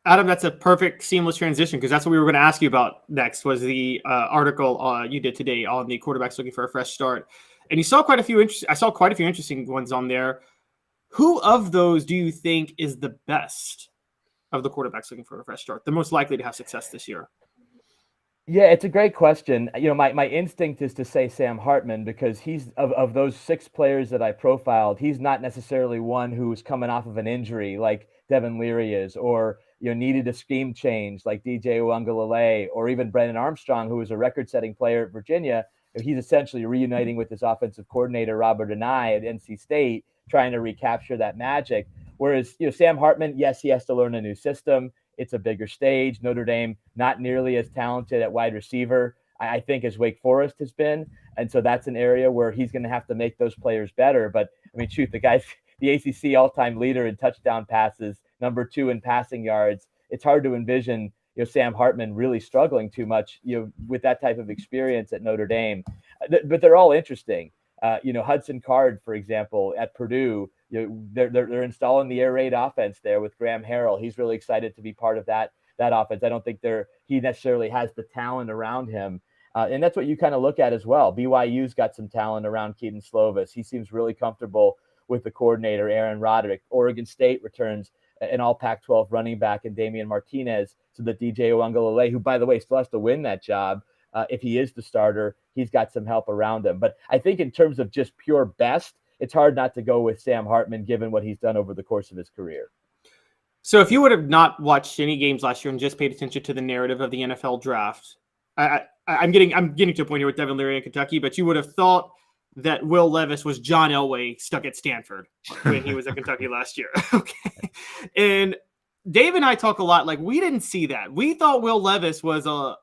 Adam, that's a perfect seamless transition, because that's what we were going to ask you about next, was the article you did today on the quarterbacks looking for a fresh start. And you saw quite a few interesting ones on there. Who of those do you think is the best of the quarterbacks looking for a fresh start, the most likely to have success this year? Yeah, it's a great question. My instinct is to say Sam Hartman, because he's of those 6 players that I profiled, he's not necessarily one who's coming off of an injury like Devin Leary is, or needed a scheme change like DJ Uiagalelei, or even Brennan Armstrong, who was a record-setting player at Virginia. He's essentially reuniting with his offensive coordinator Robert Anae at NC State, trying to recapture that magic. Whereas, Sam Hartman, yes, he has to learn a new system. It's a bigger stage. Notre Dame, not nearly as talented at wide receiver, I think, as Wake Forest has been. And so that's an area where he's going to have to make those players better. But, I mean, shoot, the guy's the ACC all-time leader in touchdown passes, number 2 in passing yards. It's hard to envision, Sam Hartman really struggling too much, with that type of experience at Notre Dame. But they're all interesting. Hudson Card, for example, at Purdue, they're installing the air raid offense there with Graham Harrell. He's really excited to be part of that offense. I don't think he necessarily has the talent around him. And that's what you kind of look at as well. BYU's got some talent around Keaton Slovis. He seems really comfortable with the coordinator, Aaron Roderick. Oregon State returns an all Pac-12 running back in Damian Martinez, so that DJ Uiagalelei, who, by the way, still has to win that job, if he is the starter, he's got some help around him. But I think in terms of just pure best, it's hard not to go with Sam Hartman, given what he's done over the course of his career. So if you would have not watched any games last year and just paid attention to the narrative of the NFL draft, I'm getting to a point here with Devin Leary in Kentucky, but you would have thought that Will Levis was John Elway stuck at Stanford when he was at Kentucky last year. Okay. And Dave and I talk a lot, like, we didn't see that. We thought Will Levis was a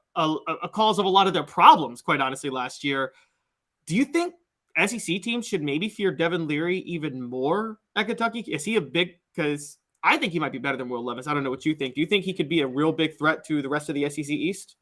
cause of a lot of their problems, quite honestly, last year. Do you think SEC teams should maybe fear Devin Leary even more at Kentucky? Is he because I think he might be better than Will Levis. I don't know what you think. Do you think he could be a real big threat to the rest of the SEC East?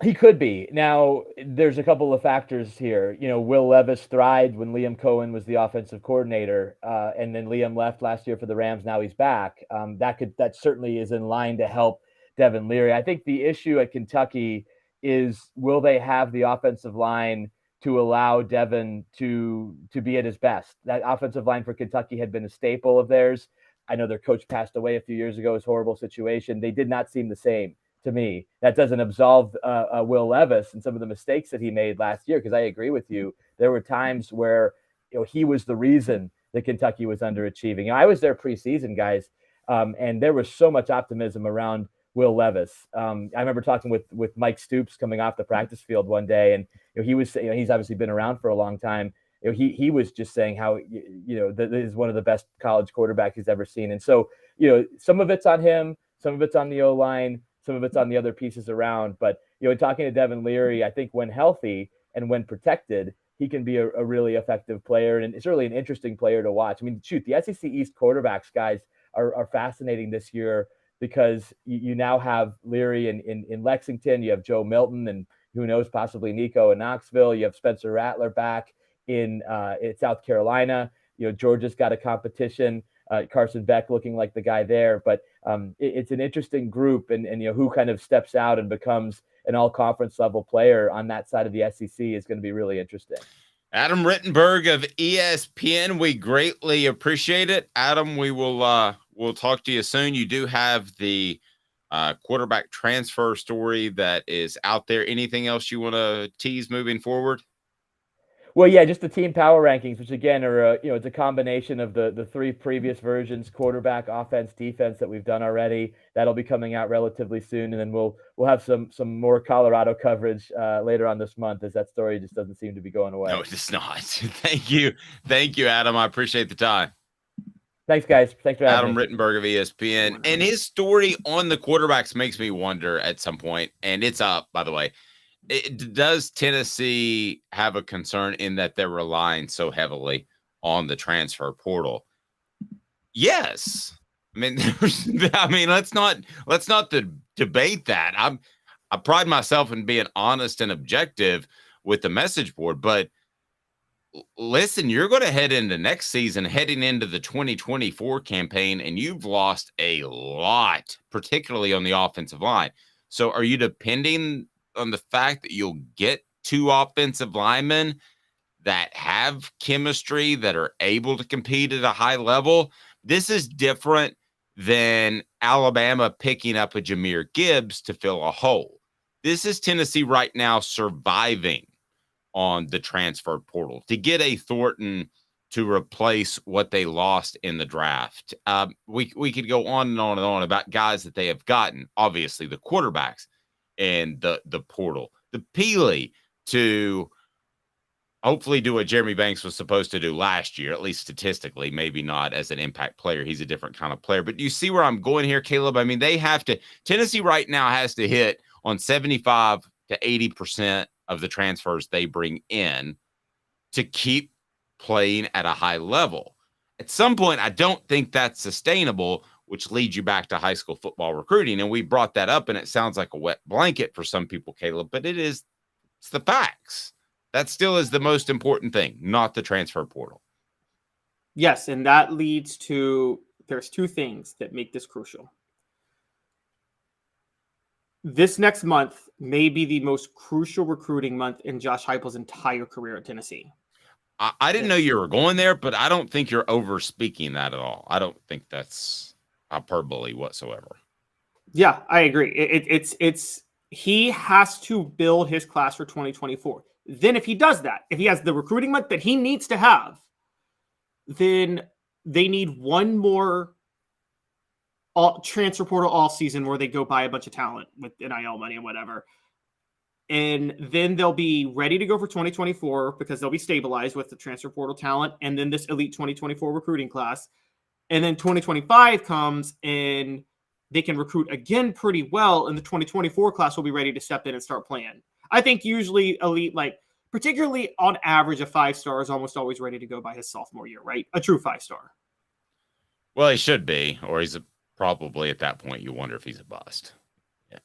He could be. Now, there's a couple of factors here. Will Levis thrived when Liam Cohen was the offensive coordinator, and then Liam left last year for the Rams. Now he's back. That certainly is in line to help Devin Leary. I think the issue at Kentucky is, will they have the offensive line to allow Devin to be at his best? That offensive line for Kentucky had been a staple of theirs. I know their coach passed away a few years ago. It was a horrible situation. They did not seem the same to me. That doesn't absolve Will Levis and some of the mistakes that he made last year, because I agree with you. There were times where he was the reason that Kentucky was underachieving. I was there preseason, guys, and there was so much optimism around Will Levis. I remember talking with Mike Stoops coming off the practice field one day, and he was, he's obviously been around for a long time. He was just saying how that is one of the best college quarterbacks he's ever seen. And so some of it's on him, some of it's on the O-line, some of it's on the other pieces around. But talking to Devin Leary, I think when healthy and when protected, he can be a really effective player, and it's really an interesting player to watch. I mean, shoot, the SEC East quarterbacks, guys, are fascinating this year, because you now have Leary in Lexington, you have Joe Milton, and who knows, possibly Nico in Knoxville. You have Spencer Rattler back in South Carolina. Georgia's got a competition. Carson Beck looking like the guy there, but it's an interesting group, and who kind of steps out and becomes an all-conference level player on that side of the SEC is going to be really interesting. Adam Rittenberg of ESPN, we greatly appreciate it. Adam, we'll talk to you soon. You do have the quarterback transfer story that is out there. Anything else you want to tease moving forward? Well, yeah, just the team power rankings, which again are it's a combination of the three previous versions: quarterback, offense, defense, that we've done already. That'll be coming out relatively soon, and then we'll have some more Colorado coverage later on this month, as that story just doesn't seem to be going away. No, it's not. Thank you, Adam. I appreciate the time. Thanks, guys. Thanks for having me. Adam Rittenberg of ESPN, and his story on the quarterbacks makes me wonder at some point, and it's up, by the way. Does Tennessee have a concern in that they're relying so heavily on the transfer portal? Yes. I mean, let's not debate that. I pride myself in being honest and objective with the message board, but listen, you're going to head into next season, heading into the 2024 campaign, and you've lost a lot, particularly on the offensive line. So are you depending on the fact that you'll get two offensive linemen that have chemistry, that are able to compete at a high level? This is different than Alabama picking up a Jahmyr Gibbs to fill a hole. This is Tennessee right now surviving on the transfer portal to get a Thornton to replace what they lost in the draft. We could go on and on and on about guys that they have gotten, obviously the quarterbacks, and the portal, the Peely to hopefully do what Jeremy Banks was supposed to do last year, at least statistically, maybe not as an impact player. He's a different kind of player. But do you see where I'm going here, Caleb? I mean, Tennessee right now has to hit on 75 to 80% of the transfers they bring in to keep playing at a high level. At some point, I don't think that's sustainable, which leads you back to high school football recruiting. And we brought that up, and it sounds like a wet blanket for some people, Caleb, but it's the facts. That still is the most important thing, not the transfer portal. Yes, and that leads to, there's two things that make this crucial. This next month may be the most crucial recruiting month in Josh Heupel's entire career at Tennessee. I didn't know you were going there, but I don't think you're over speaking that at all. I don't think that's hyperbole whatsoever. Yeah, I agree. It's he has to build his class for 2024. Then if he does that, if he has the recruiting month that he needs to have, then they need one more transfer portal all season where they go buy a bunch of talent with NIL money and whatever. And then they'll be ready to go for 2024 because they'll be stabilized with the transfer portal talent and then this elite 2024 recruiting class. And then 2025 comes and they can recruit again pretty well. And the 2024 class will be ready to step in and start playing. I think usually elite, like particularly on average, a 5-star is almost always ready to go by his sophomore year, right? A true 5-star. Well, he should be, or he's probably at that point, you wonder if he's a bust.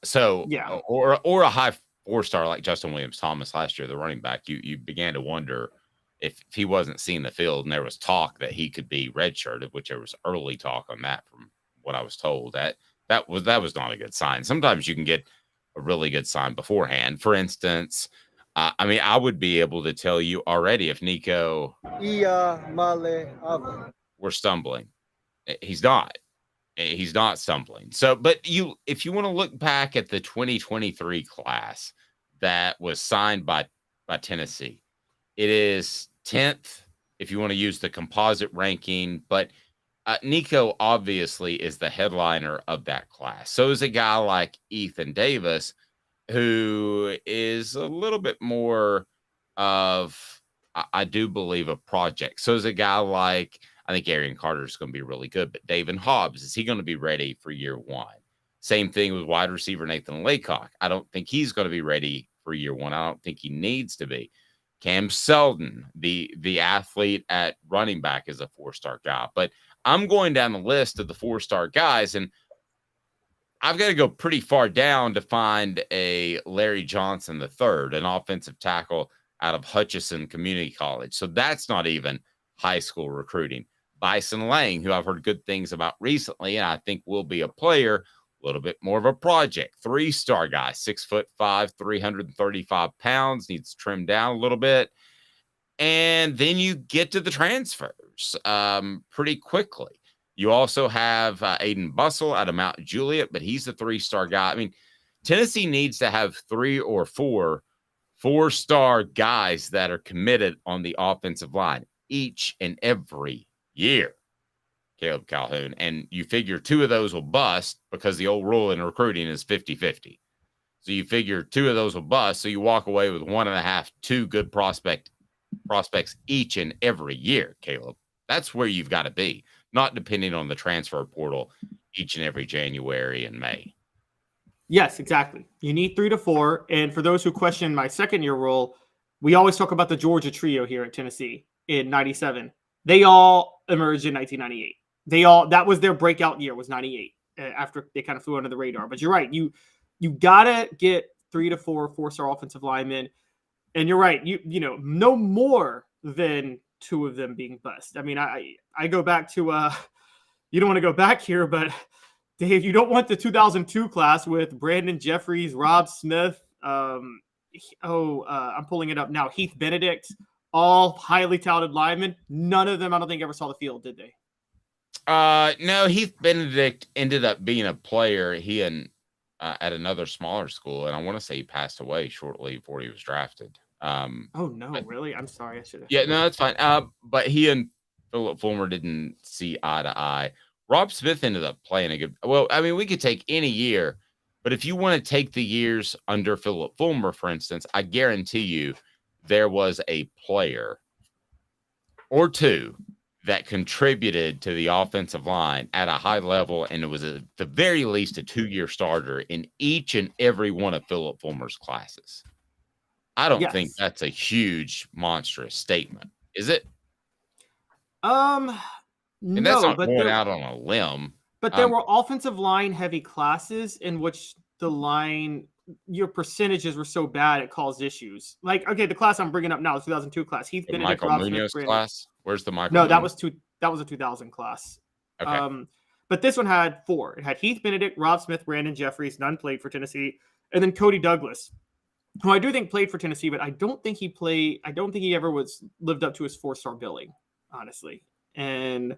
So, yeah, or a high 4-star like Justin Williams-Thomas last year, the running back, you began to wonder if he wasn't seeing the field, and there was talk that he could be redshirted, which there was early talk on that from what I was told. That was not a good sign. Sometimes you can get a really good sign beforehand. For instance, I mean, I would be able to tell you already if Nico were stumbling. He's not. He's not stumbling. So, but if you want to look back at the 2023 class that was signed by Tennessee, it is 10th if you want to use the composite ranking, but Nico obviously is the headliner of that class. So is a guy like Ethan Davis, who is a little bit more of, I do believe, a project. So is a guy like, I think Arian Carter is going to be really good, but David Hobbs, is he going to be ready for year one? Same thing with wide receiver Nathan Laycock. I don't think he's going to be ready for year one. I don't think he needs to be. Cam Selden, the athlete at running back, is a 4-star guy. But I'm going down the list of the 4-star guys, and I've got to go pretty far down to find a Larry Johnson III, an offensive tackle out of Hutchinson Community College. So that's not even high school recruiting. Bison Lang, who I've heard good things about recently, and I think will be a player, a little bit more of a project. 3-star guy, 6'5", 335 pounds, needs to trim down a little bit. And then you get to the transfers pretty quickly. You also have Aiden Bussell out of Mount Juliet, but he's a 3-star guy. I mean, Tennessee needs to have 3 or 4 4-star guys that are committed on the offensive line each and every year. Caleb Calhoun. And you figure 2 of those will bust because the old rule in recruiting is 50-50. So you figure 2 of those will bust. So you walk away with 1.5, 2 good prospects each and every year, Caleb. That's where you've got to be, not depending on the transfer portal each and every January and May. Yes, exactly. You need 3 to 4. And for those who question my second-year rule, we always talk about the Georgia trio here at Tennessee in 97. They all emerged in 1998. That was their breakout year, was 98, after they kind of flew under the radar. But you're right. You got to get 3 to 4 4-star offensive linemen. And you're right. You know, no more than 2 of them being bust. I mean, I go back to you don't want to go back here, but Dave, you don't want the 2002 class with Brandon Jeffries, Rob Smith. I'm pulling it up now. Heath Benedict, all highly touted linemen. None of them, I don't think, ever saw the field, did they? No, Heath Benedict ended up being a player. He at another smaller school, and I want to say he passed away shortly before he was drafted. Really? I'm sorry. I should have. Yeah, no, that's fine. But he and Philip Fulmer didn't see eye to eye. Rob Smith ended up playing a good. Well, I mean, we could take any year, but if you want to take the years under Philip Fulmer, for instance, I guarantee you there was a player or 2 that contributed to the offensive line at a high level, and it was at the very least a 2-year starter in each and every one of Philip Fulmer's classes. I don't think that's a huge, monstrous statement, is it? And that's not going out on a limb. But there were offensive line heavy classes in which your percentages were so bad it caused issues. Like, okay, the class I'm bringing up now, the 2002 class. Heath Benedict, Michael Munoz class. Where's the Michael? No, that was a 2000 class. Okay. But this one had 4. It had Heath Benedict, Rob Smith, Brandon Jeffries. None played for Tennessee, and then Cody Douglas, who I do think played for Tennessee, but I don't think he ever lived up to his 4-star billing, honestly. And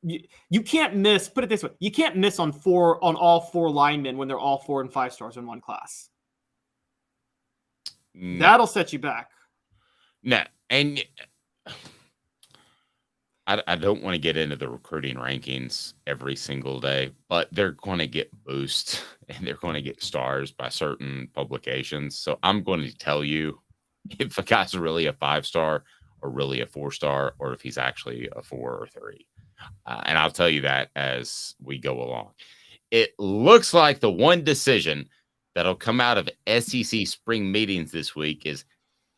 you can't miss. Put it this way: you can't miss on all 4 linemen when they're all 4 and 5 stars in one class. No. That'll set you back. No, and I don't want to get into the recruiting rankings every single day, but they're going to get boosts and they're going to get stars by certain publications. So I'm going to tell you if a guy's really a 5-star or really a 4-star, or if he's actually a 4 or 3. And I'll tell you that as we go along. It looks like the one decision that'll come out of SEC spring meetings this week is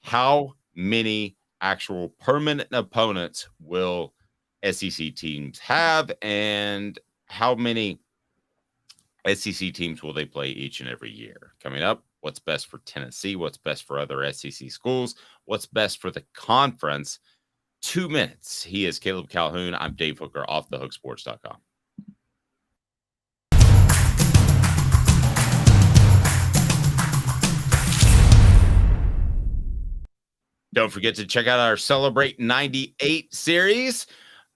how many actual permanent opponents will SEC teams have, and how many SEC teams will they play each and every year. Coming up, what's best for Tennessee, what's best for other SEC schools, what's best for the conference. 2 minutes. He is Caleb Calhoun. I'm Dave Hooker, offthehooksports.com. Don't forget to check out our Celebrate 98 series.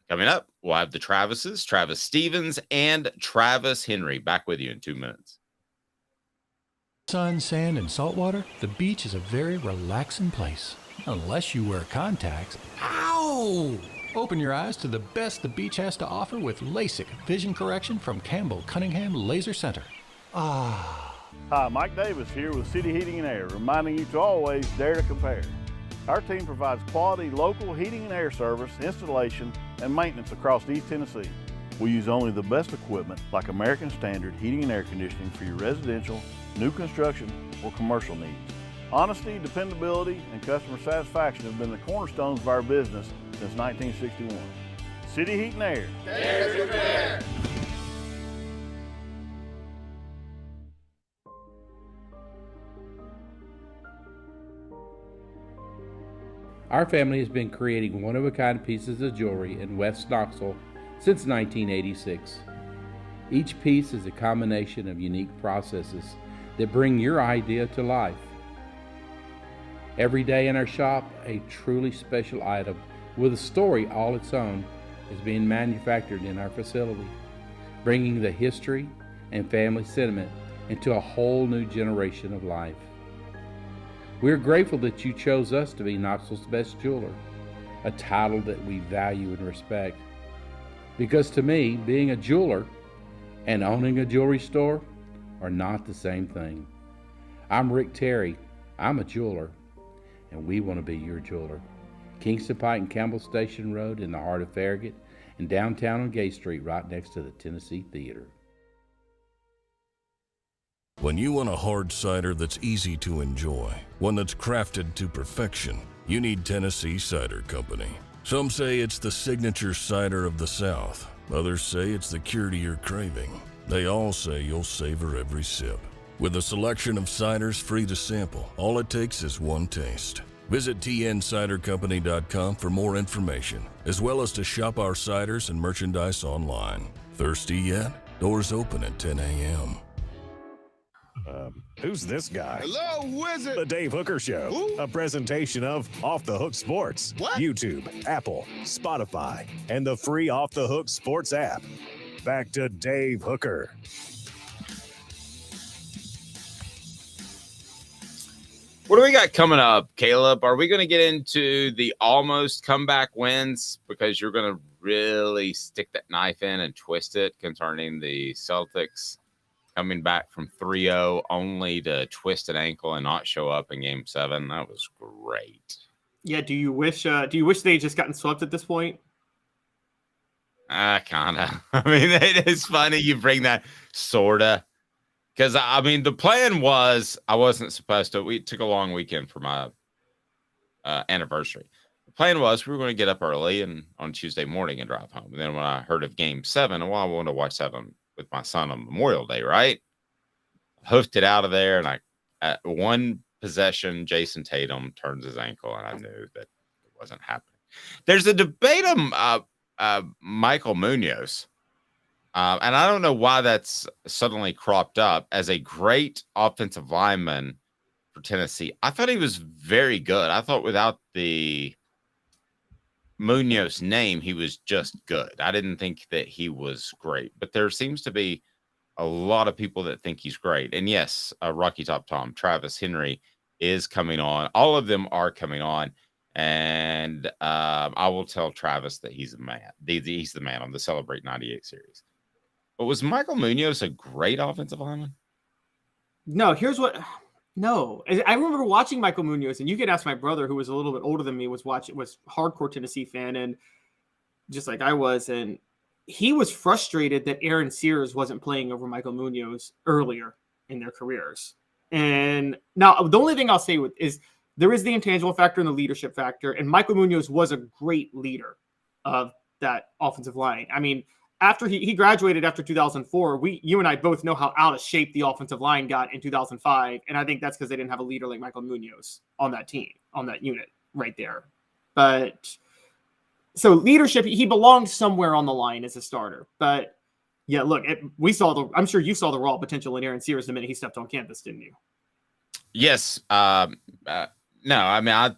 Coming up, we'll have the Travises, Travis Stevens, and Travis Henry. Back with you in 2 minutes. Sun, sand, and salt water, the beach is a very relaxing place. Unless you wear contacts. Ow! Open your eyes to the best the beach has to offer with LASIK vision correction from Campbell Cunningham Laser Center. Ah. Hi, Mike Davis here with City Heating and Air, reminding you to always dare to compare. Our team provides quality local heating and air service, installation, and maintenance across East Tennessee. We use only the best equipment like American Standard heating and air conditioning for your residential, new construction, or commercial needs. Honesty, dependability, and customer satisfaction have been the cornerstones of our business since 1961. City Heat and Air. Dare to compare. Our family has been creating one-of-a-kind pieces of jewelry in West Knoxville since 1986. Each piece is a combination of unique processes that bring your idea to life. Every day in our shop, a truly special item with a story all its own is being manufactured in our facility, bringing the history and family sentiment into a whole new generation of life. We're grateful that you chose us to be Knoxville's best jeweler, a title that we value and respect. Because to me, being a jeweler and owning a jewelry store are not the same thing. I'm Rick Terry. I'm a jeweler, and we want to be your jeweler. Kingston Pike and Campbell Station Road in the heart of Farragut, and downtown on Gay Street right next to the Tennessee Theater. When you want a hard cider that's easy to enjoy, one that's crafted to perfection, you need Tennessee Cider Company. Some say it's the signature cider of the South. Others say it's the cure to your craving. They all say you'll savor every sip. With a selection of ciders free to sample, all it takes is one taste. Visit tncidercompany.com for more information, as well as to shop our ciders and merchandise online. Thirsty yet? Doors open at 10 a.m. Who's this guy? Hello, who is it? The Dave Hooker Show, Who? a presentation of Off the Hook Sports. What? YouTube, Apple, Spotify, and the free Off the Hook Sports app. Back to Dave Hooker. What do we got coming up, Caleb? Are we going to get into the almost comeback wins because you're going to really stick that knife in and twist it concerning the Celtics coming back from 3-0 only to twist an ankle and not show up in Game 7? That was great. Yeah, do you wish they had just gotten swept at this point? Kind of. I mean, it is funny you bring that sorta. Because, I mean, the plan was I wasn't supposed to. We took a long weekend for my anniversary. The plan was we were going to get up early and on Tuesday morning and drive home. And then when I heard of Game 7, well, I wanted to watch 7 with my son on Memorial Day, right? Hoofed it out of there, and at one possession, Jason Tatum turns his ankle, and I knew that it wasn't happening. There's a debate on Michael Munoz. And I don't know why that's suddenly cropped up as a great offensive lineman for Tennessee. I thought he was very good. I thought without the Munoz name, he was just good. I didn't think that he was great, but there seems to be a lot of people that think he's great. And yes, Rocky Top Tom, Travis Henry is coming on. All of them are coming on. And I will tell Travis that he's the man. He's the man on the Celebrate 98 series. But was Michael Munoz a great offensive lineman? No, No, I remember watching Michael Munoz, and you could ask my brother, who was a little bit older than me, was hardcore Tennessee fan, and just like I was, and he was frustrated that Aaron Sears wasn't playing over Michael Munoz earlier in their careers. And now the only thing I'll say is there is the intangible factor and the leadership factor, and Michael Munoz was a great leader of that offensive line. I mean, after he graduated after 2004, you and I both know how out of shape the offensive line got in 2005. And I think that's because they didn't have a leader like Michael Munoz on that team, on that unit right there. But so leadership, he belonged somewhere on the line as a starter. But yeah, look, I'm sure you saw the raw potential in Aaron Sears the minute he stepped on campus, didn't you? Yes. No, I mean,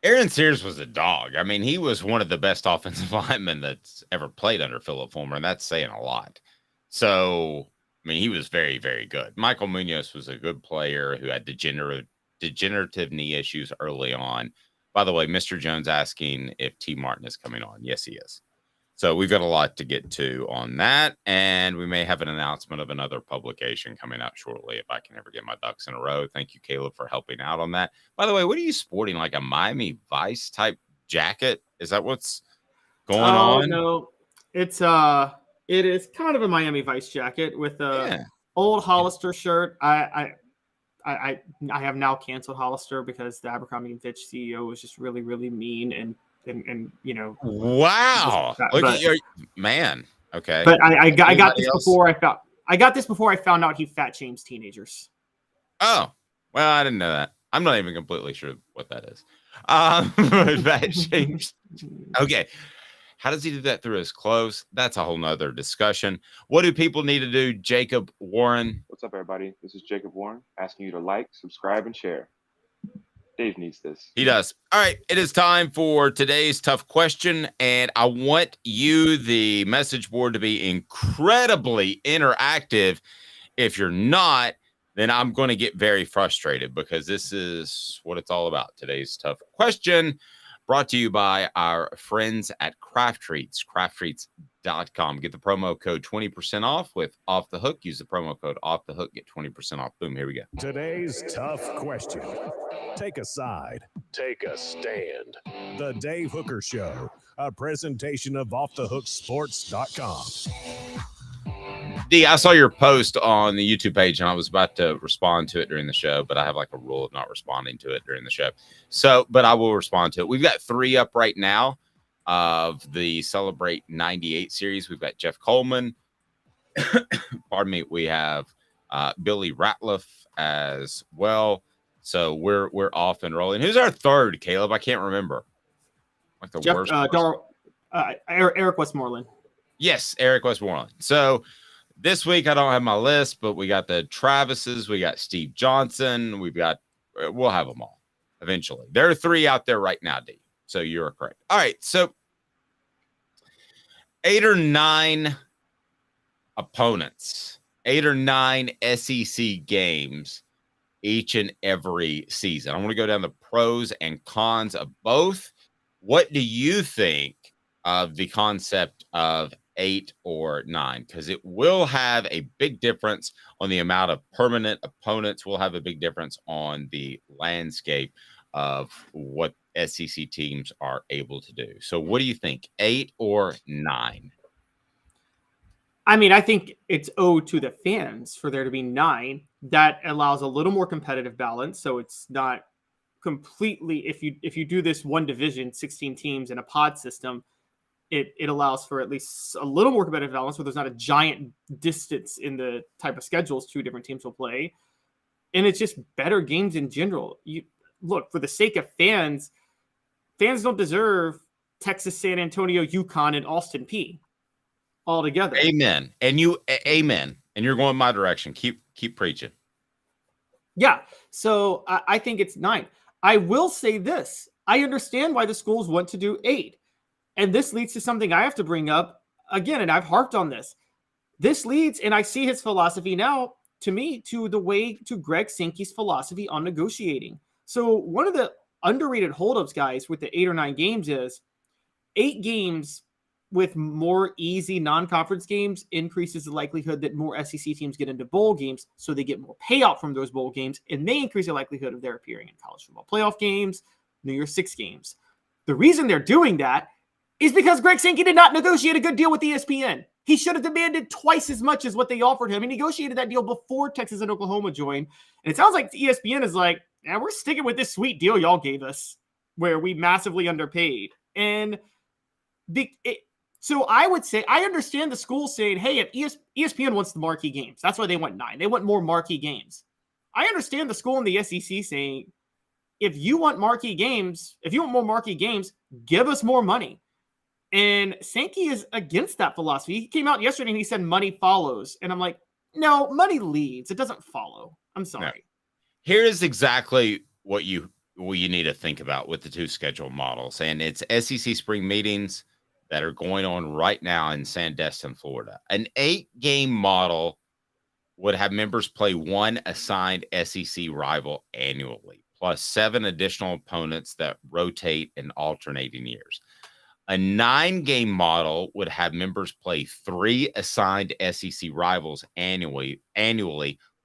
Aaron Sears was a dog. I mean, he was one of the best offensive linemen that's ever played under Philip Fulmer, and that's saying a lot. So, I mean, he was very, very good. Michael Munoz was a good player who had degenerative knee issues early on. By the way, Mr. Jones asking if T. Martin is coming on. Yes, he is. So we've got a lot to get to on that, and we may have an announcement of another publication coming out shortly if I can ever get my ducks in a row. Thank you, Caleb, for helping out on that. By the way, what are you sporting? Like a Miami Vice type jacket? Is that what's going on? No, it is kind of a Miami Vice jacket with a old Hollister shirt. I have now canceled Hollister because the Abercrombie & Fitch CEO was just really, really mean and you know. Wow. Look at your man. Okay. But I got this before I found out he fat shames teenagers. Oh, well, I didn't know that. I'm not even completely sure what that is. Fat shames. Okay. How does he do that through his clothes? That's a whole nother discussion. What do people need to do? Jacob Warren. What's up, everybody? This is Jacob Warren asking you to like, subscribe, and share. Dave needs this. He does. All right. It is time for today's tough question. And I want you, the message board, to be incredibly interactive. If you're not, then I'm going to get very frustrated because this is what it's all about. Today's tough question brought to you by our friends at Craft Treats, crafttreats.com. Get the promo code 20% off with Off the Hook. Use the promo code Off the Hook. Get 20% off. Boom. Here we go. Today's tough question. Take a side. Take a stand. The Dave Hooker Show, a presentation of offthehooksports.com. D, I saw your post on the YouTube page, and I was about to respond to it during the show, but I have like a rule of not responding to it during the show. So, but I will respond to it. We've got 3 up right now of the Celebrate 98 series. We've got Jeff Coleman. Pardon me. We have Billy Ratliff as well. So we're off and rolling. Who's our third, Caleb? I can't remember. Like the worst. Eric Westmoreland. Yes, Eric Westmoreland. So this week I don't have my list, but we got the Travises, we got Steve Johnson, we'll have them all eventually. There are 3 out there right now, D. So you're correct. All right, so 8 or 9 opponents, 8 or 9 SEC games each and every season. I want to go down the pros and cons of both. What do you think of the concept of 8 or 9? Because it will have a big difference on the amount of permanent opponents. Will have a big difference on the landscape of what SEC teams are able to do. So what do you think, 8 or 9? I mean, I think it's owed to the fans for there to be 9. That allows a little more competitive balance. So it's not completely, if you do this one division, 16 teams in a pod system, it allows for at least a little more competitive balance where there's not a giant distance in the type of schedules 2 different teams will play. And it's just better games in general. You look, for the sake of fans don't deserve Texas, San Antonio, UConn, and Austin P all together. Amen. Amen. And you're going my direction. Keep preaching. Yeah. So I think it's 9. I will say this. I understand why the schools want to do 8. And this leads to something I have to bring up again, and I've harped on this. This leads, and I see his philosophy now, to me, to Greg Sankey's philosophy on negotiating. So one of the underrated holdups, guys, with the 8 or 9 games is 8 games with more easy non-conference games increases the likelihood that more SEC teams get into bowl games, so they get more payout from those bowl games, and they increase the likelihood of their appearing in college football playoff games, New Year's 6 games. The reason they're doing that is because Greg Sankey did not negotiate a good deal with ESPN. He should have demanded twice as much as what they offered him. He negotiated that deal before Texas and Oklahoma joined. And it sounds like ESPN is like, yeah, we're sticking with this sweet deal y'all gave us where we massively underpaid. And so I would say, I understand the school saying, hey, if ESPN wants the marquee games, that's why they want 9. They want more marquee games. I understand the school in the SEC saying, if you want marquee games, if you want more marquee games, give us more money. And Sankey is against that philosophy. He came out yesterday and he said money follows. And I'm like, no, money leads. It doesn't follow. I'm sorry. No. Here is exactly what you you need to think about with the two schedule models. And it's SEC spring meetings that are going on right now in Sandestin, Florida. An 8-game model would have members play one assigned SEC rival annually, plus 7 additional opponents that rotate in alternating years. A 9-game model would have members play 3 assigned SEC rivals annually,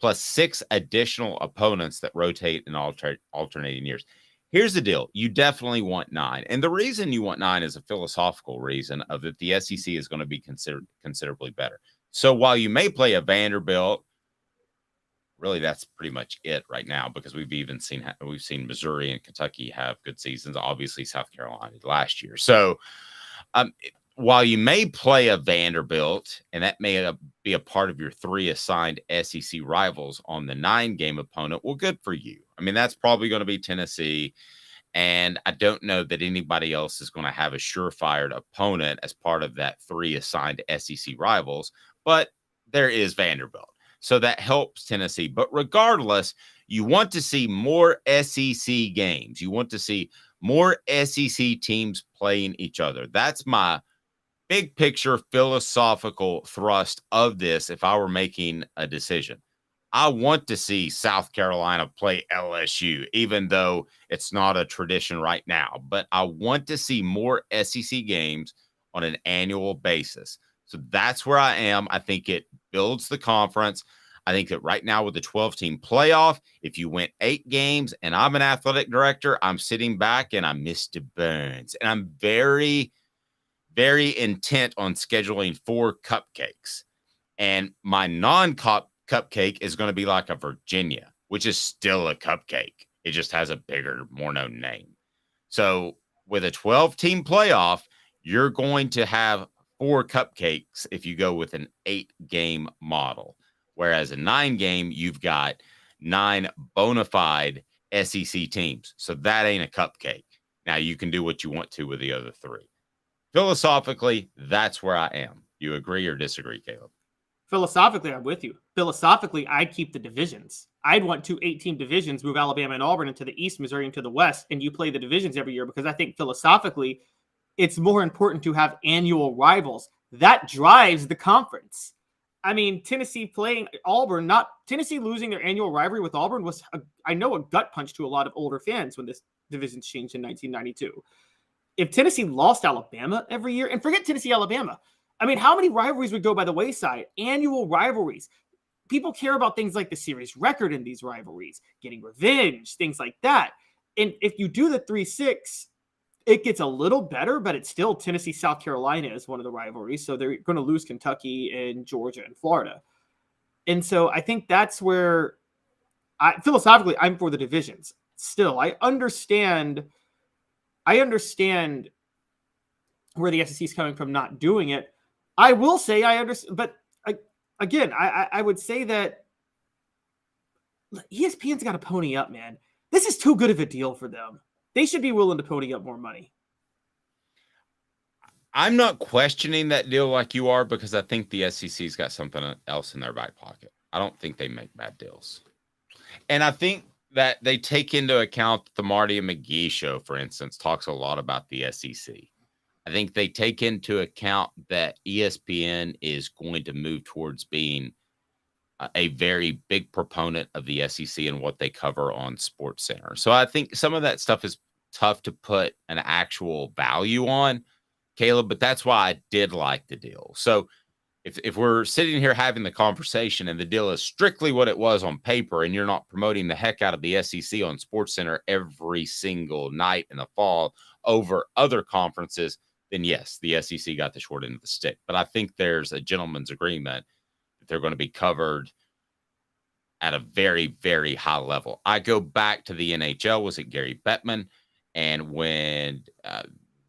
plus 6 additional opponents that rotate in alternating years. Here's the deal. You definitely want 9. And the reason you want 9 is a philosophical reason of that the SEC is going to be considerably better. So while you may play a Vanderbilt, really that's pretty much it right now, because we've seen Missouri and Kentucky have good seasons. Obviously South Carolina last year. So while you may play a Vanderbilt, and that may be a part of your 3 assigned SEC rivals on the 9-game opponent, well, good for you. I mean, that's probably going to be Tennessee, and I don't know that anybody else is going to have a surefire opponent as part of that 3 assigned SEC rivals, but there is Vanderbilt. So that helps Tennessee. But regardless, you want to see more SEC games. You want to see more SEC teams playing each other. That's my big picture philosophical thrust of this if I were making a decision. I want to see South Carolina play LSU, even though it's not a tradition right now. But I want to see more SEC games on an annual basis. So that's where I am. I think it builds the conference. I think that right now with the 12-team playoff, if you went 8 games and I'm an athletic director, I'm sitting back and I'm Mr. Burns. And I'm very, very intent on scheduling 4 cupcakes. And my non-cup cupcake is going to be like a Virginia, which is still a cupcake. It just has a bigger, more known name. So with a 12-team playoff, you're going to have 4 cupcakes if you go with an 8-game model. Whereas a 9-game, you've got 9 bona fide SEC teams. So that ain't a cupcake. Now you can do what you want to with the other 3. Philosophically, that's where I am. You agree or disagree, Caleb? Philosophically, I'm with you. Philosophically, I'd keep the divisions. I'd want 2 8-team divisions, move Alabama and Auburn into the East, Missouri into the West, and you play the divisions every year, because I think philosophically, it's more important to have annual rivals. That drives the conference. I mean, Tennessee playing Auburn, Tennessee losing their annual rivalry with Auburn was, a gut punch to a lot of older fans when this division changed in 1992. If Tennessee lost Alabama every year, and forget Tennessee, Alabama, I mean, how many rivalries would go by the wayside? Annual rivalries. People care about things like the series record in these rivalries, getting revenge, things like that. And if you do the 3-6, it gets a little better, but it's still Tennessee, South Carolina is one of the rivalries. So they're going to lose Kentucky and Georgia and Florida. And so I think that's where philosophically, I'm for the divisions. Still, I understand where the SEC is coming from not doing it. I will say I understand, but I would say that ESPN's got to pony up, man. This is too good of a deal for them. They should be willing to pony up more money. I'm not questioning that deal like you are, because I think the SEC's got something else in their back pocket. I don't think they make bad deals. And I think that they take into account the Marty and McGee show, for instance, talks a lot about the SEC. I think they take into account that ESPN is going to move towards being a very big proponent of the SEC and what they cover on SportsCenter. So I think some of that stuff is tough to put an actual value on, Caleb, but that's why I did like the deal. So if we're sitting here having the conversation and the deal is strictly what it was on paper, and you're not promoting the heck out of the SEC on SportsCenter every single night in the fall over other conferences, then yes, the SEC got the short end of the stick. But I think there's a gentleman's agreement that they're going to be covered at a very, very high level. I go back to the NHL. Was it Gary Bettman? And when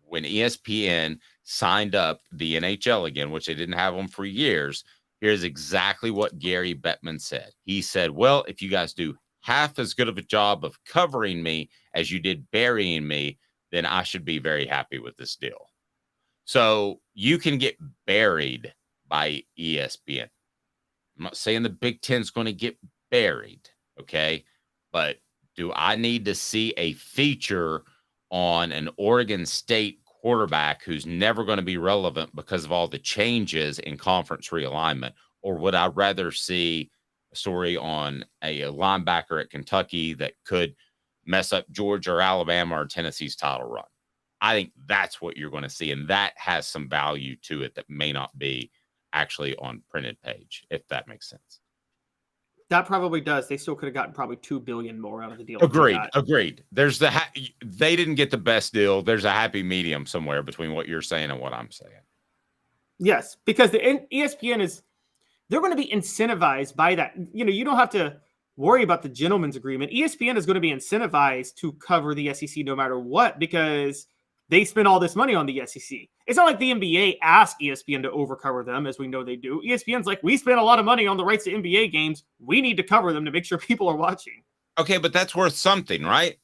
ESPN signed up the NHL again, which they didn't have them for years, here's exactly what Gary Bettman said. He said, well, if you guys do half as good of a job of covering me as you did burying me, then I should be very happy with this deal. So you can get buried by ESPN. I'm not saying the Big Ten's going to get buried, okay? But Do I need to see a feature on an Oregon State quarterback who's never going to be relevant because of all the changes in conference realignment? Or would I rather see a story on a linebacker at Kentucky that could mess up Georgia or Alabama or Tennessee's title run? I think that's what you're going to see, and that has some value to it that may not be actually on printed page, if that makes sense. That probably does. They still could have gotten probably $2 billion more out of the deal. Agreed. There's they didn't get the best deal. There's a happy medium somewhere between what you're saying and what I'm saying. Yes, because the ESPN they're going to be incentivized by that. You don't have to worry about the gentleman's agreement. ESPN is going to be incentivized to cover the SEC no matter what, because they spend all this money on the SEC. It's not like the NBA asked ESPN to overcover them, as we know they do. ESPN's like, we spent a lot of money on the rights to NBA games. We need to cover them to make sure people are watching. Okay, but that's worth something, right?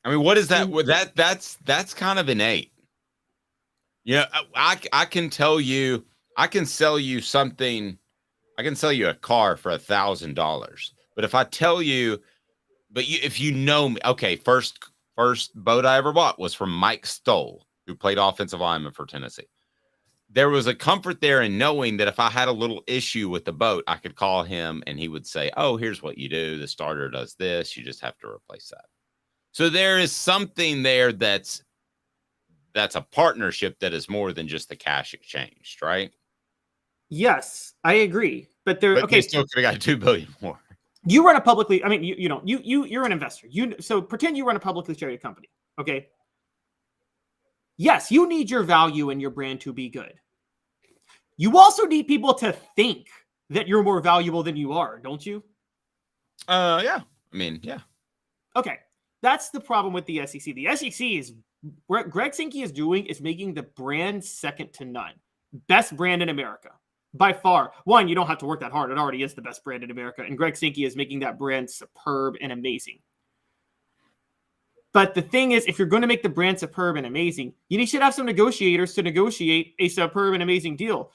I mean, what is that? That's kind of innate. I can tell you, I can sell you something. I can sell you a car for $1,000. But if I tell you, if you know me, okay, first boat I ever bought was from Mike Stoll, who played offensive lineman for Tennessee. There was a comfort there in knowing that if I had a little issue with the boat, I could call him and he would say, oh, here's what you do. The starter does this. You just have to replace that. So there is something there that's a partnership that is more than just the cash exchanged, right? Yes, I agree. But they still could have got $2 billion more. You run a publicly, I mean, you're an investor. So pretend you run a publicly traded company. Okay. Yes, you need your value and your brand to be good. You also need people to think that you're more valuable than you are, don't you? Yeah. I mean, yeah. Okay. That's the problem with the SEC. The SEC is what Greg Sankey is doing is making the brand second to none. Best brand in America. By far. One, you don't have to work that hard. It already is the best brand in America. And Greg Sankey is making that brand superb and amazing. But the thing is, if you're going to make the brand superb and amazing, you should have some negotiators to negotiate a superb and amazing deal.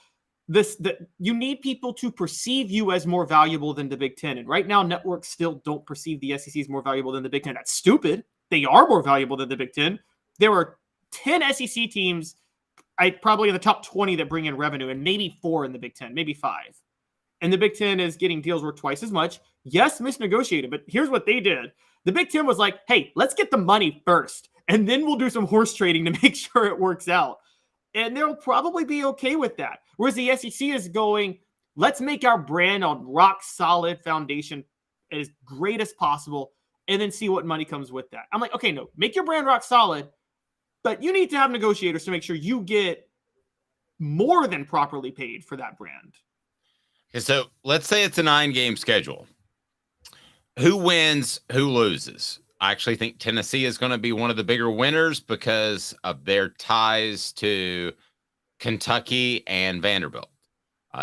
You need people to perceive you as more valuable than the Big Ten. And right now, networks still don't perceive the SEC as more valuable than the Big Ten. That's stupid. They are more valuable than the Big Ten. There are 10 SEC teams probably in the top 20 that bring in revenue, and maybe 4 in the Big Ten, maybe 5. And the Big Ten is getting deals worth twice as much. Yes, misnegotiated, but here's what they did. The Big Ten was like, hey, let's get the money first, and then we'll do some horse trading to make sure it works out. And they'll probably be okay with that. Whereas the SEC is going, let's make our brand on rock solid foundation as great as possible, and then see what money comes with that. I'm like, okay, no, make your brand rock solid, but you need to have negotiators to make sure you get more than properly paid for that brand. Okay, so let's say it's a 9-game schedule. Who wins, who loses? I actually think Tennessee is going to be one of the bigger winners because of their ties to Kentucky and Vanderbilt.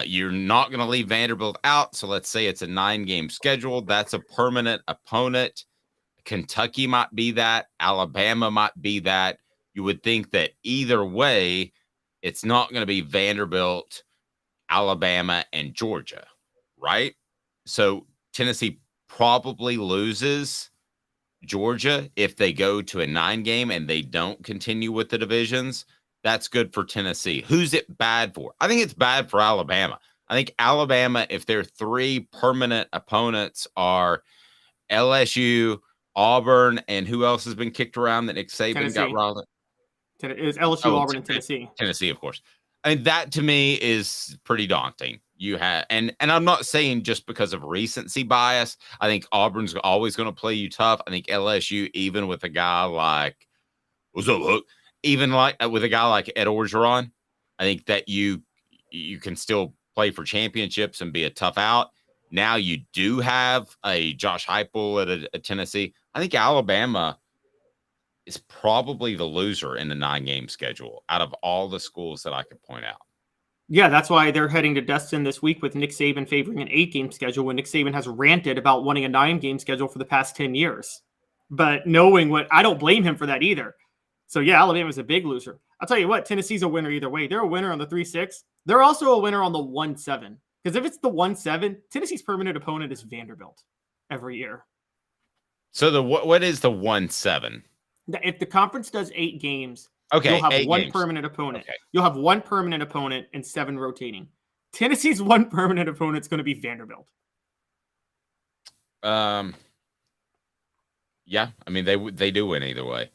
You're not going to leave Vanderbilt out, so let's say it's a 9-game schedule. That's a permanent opponent. Kentucky might be that. Alabama might be that. You would think that either way, it's not going to be Vanderbilt, Alabama, and Georgia, right? So Tennessee probably loses Georgia if they go to a 9-game and they don't continue with the divisions. That's good for Tennessee. Who's it bad for? I think it's bad for Alabama. I think Alabama, if their 3 permanent opponents are LSU, Auburn, and who else has been kicked around that Nick Saban Tennessee. got riled up? It was LSU, Auburn, and Tennessee. Tennessee, of course. I mean, that to me is pretty daunting. You have, and I'm not saying just because of recency bias. I think Auburn's always going to play you tough. I think LSU, even with a guy like, what's up, Hook? Even like with a guy like Ed Orgeron, I think that you can still play for championships and be a tough out. Now you do have a Josh Heupel at a Tennessee. I think Alabama is probably the loser in the 9-game schedule out of all the schools that I could point out. Yeah, that's why they're heading to Destin this week with Nick Saban favoring an 8-game schedule when Nick Saban has ranted about wanting a 9-game schedule for the past 10 years. But knowing what, I don't blame him for that either. So yeah, Alabama's a big loser. I'll tell you what, Tennessee's a winner either way. They're a winner on the 3-6. They're also a winner on the 1-7. Because if it's the 1-7, Tennessee's permanent opponent is Vanderbilt. every year. So what is the 1-7? If the conference does 8 games, Okay, you'll have 8 one games. permanent opponent. Okay. You'll have one permanent opponent and 7 rotating. Tennessee's one permanent opponent is going to be Vanderbilt. Yeah, I mean they do win either way,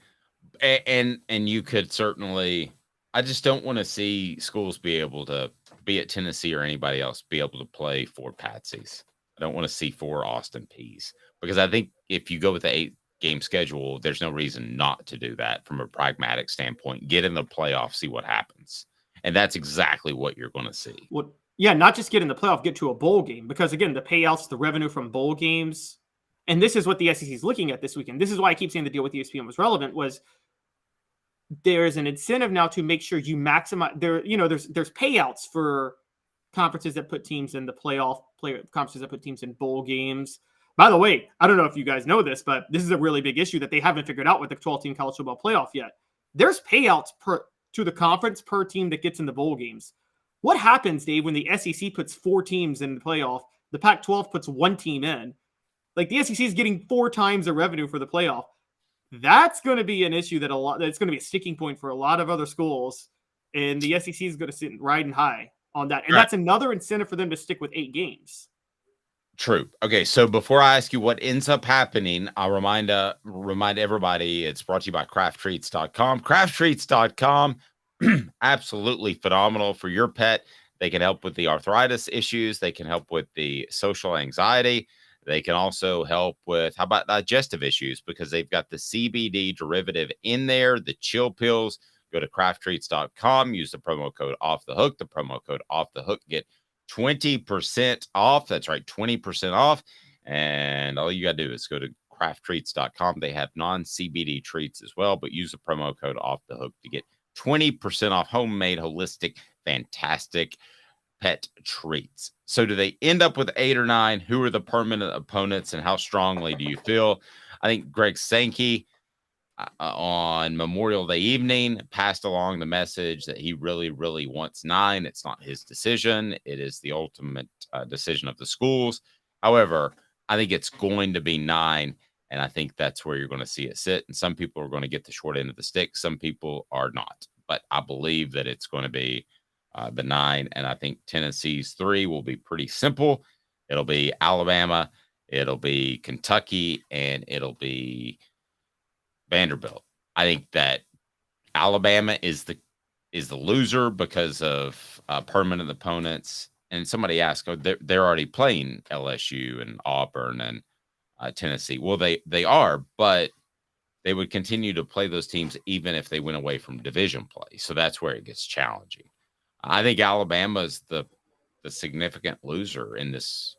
and you could certainly. I just don't want to see schools be able to be at Tennessee or anybody else be able to play 4 Patsies. I don't want to see 4 Austin Peays because I think if you go with the 8-game schedule, there's no reason not to do that from a pragmatic standpoint. Get in the playoff, see what happens, and that's exactly what you're going to see. Well, yeah, not just get in the playoff, get to a bowl game because again, the payouts, the revenue from bowl games. And this is what the SEC is looking at this weekend. This is why I keep saying the deal with ESPN was relevant. Was there's an incentive now to make sure you maximize there. You know, there's payouts for conferences that put teams in the playoff, conferences that put teams in bowl games. By the way, I don't know if you guys know this, but this is a really big issue that they haven't figured out with the 12-team college football playoff yet. There's payouts to the conference per team that gets in the bowl games. What happens, Dave, when the SEC puts 4 teams in the playoff? The Pac-12 puts 1 team in. Like the SEC is getting 4 times the revenue for the playoff. That's going to be an issue that's going to be a sticking point for a lot of other schools. And the SEC is going to sit riding high on that. And that's another incentive for them to stick with 8 games. True. Okay, so before I ask you what ends up happening, I'll remind everybody it's brought to you by crafttreats.com. Crafttreats.com, absolutely phenomenal for your pet. They can help with the arthritis issues. They can help with the social anxiety. They can also help with, how about digestive issues? Because they've got the CBD derivative in there, the chill pills. Go to crafttreats.com, use the promo code Off the Hook. The promo code Off the Hook, get 20% off. That's right, 20% off. And all you got to do is go to crafttreats.com. They have non-CBD treats as well, but use the promo code Off the Hook to get 20% off homemade, holistic, fantastic pet treats. So do they end up with 8 or 9? Who are the permanent opponents and how strongly do you feel? I think Greg Sankey on Memorial Day evening passed along the message that he really, really wants 9. It's not his decision. It is the ultimate decision of the schools. However, I think it's going to be 9, and I think that's where you're going to see it sit. And some people are going to get the short end of the stick. Some people are not. But I believe that it's going to be the 9, and I think Tennessee's 3 will be pretty simple. It'll be Alabama, it'll be Kentucky, and it'll be Vanderbilt. I think that Alabama is the loser because of permanent opponents. And somebody asked, they're already playing LSU and Auburn and Tennessee. Well, they are, but they would continue to play those teams even if they went away from division play. So that's where it gets challenging. I think Alabama is the significant loser in this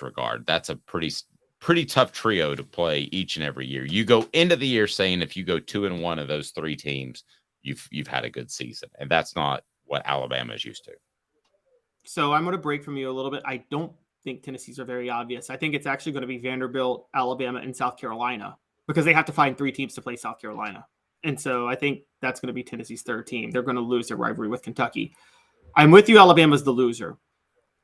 regard. That's a pretty tough trio to play each and every year. You go into the year saying if you go 2-1 of those 3 teams, you've had a good season, and that's not what Alabama is used to. So I'm going to break from you a little bit. I don't think Tennessee's are very obvious. I think it's actually going to be Vanderbilt, Alabama, and South Carolina because they have to find 3 teams to play South Carolina. And so I think that's going to be Tennessee's 3rd team. They're going to lose their rivalry with Kentucky. I'm with you. Alabama's the loser.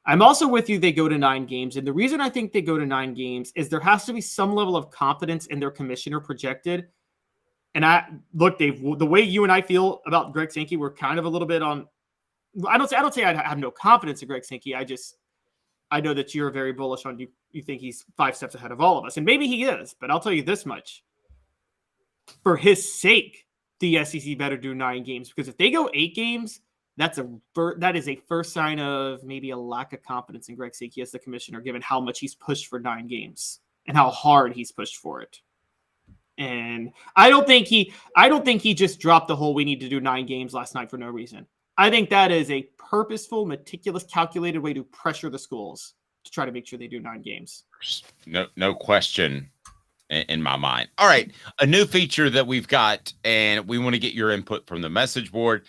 I'm also with you. They go to 9 games. And the reason I think they go to 9 games is there has to be some level of confidence in their commissioner projected. And look, Dave, the way you and I feel about Greg Sankey, we're kind of a little bit on. I don't say I have no confidence in Greg Sankey. I know that you're very bullish on you think he's 5 steps ahead of all of us. And maybe he is, but I'll tell you this much. For his sake, the SEC better do 9 games because if they go 8 games, that is a first sign of maybe a lack of confidence in Greg Sankey as the commissioner, given how much he's pushed for 9 games and how hard he's pushed for it. And I don't think he just dropped the whole we need to do 9 games last night for no reason. I think that is a purposeful, meticulous, calculated way to pressure the schools to try to make sure they do 9 games. No question in my mind. All right, a new feature that we've got, and we want to get your input from the message board.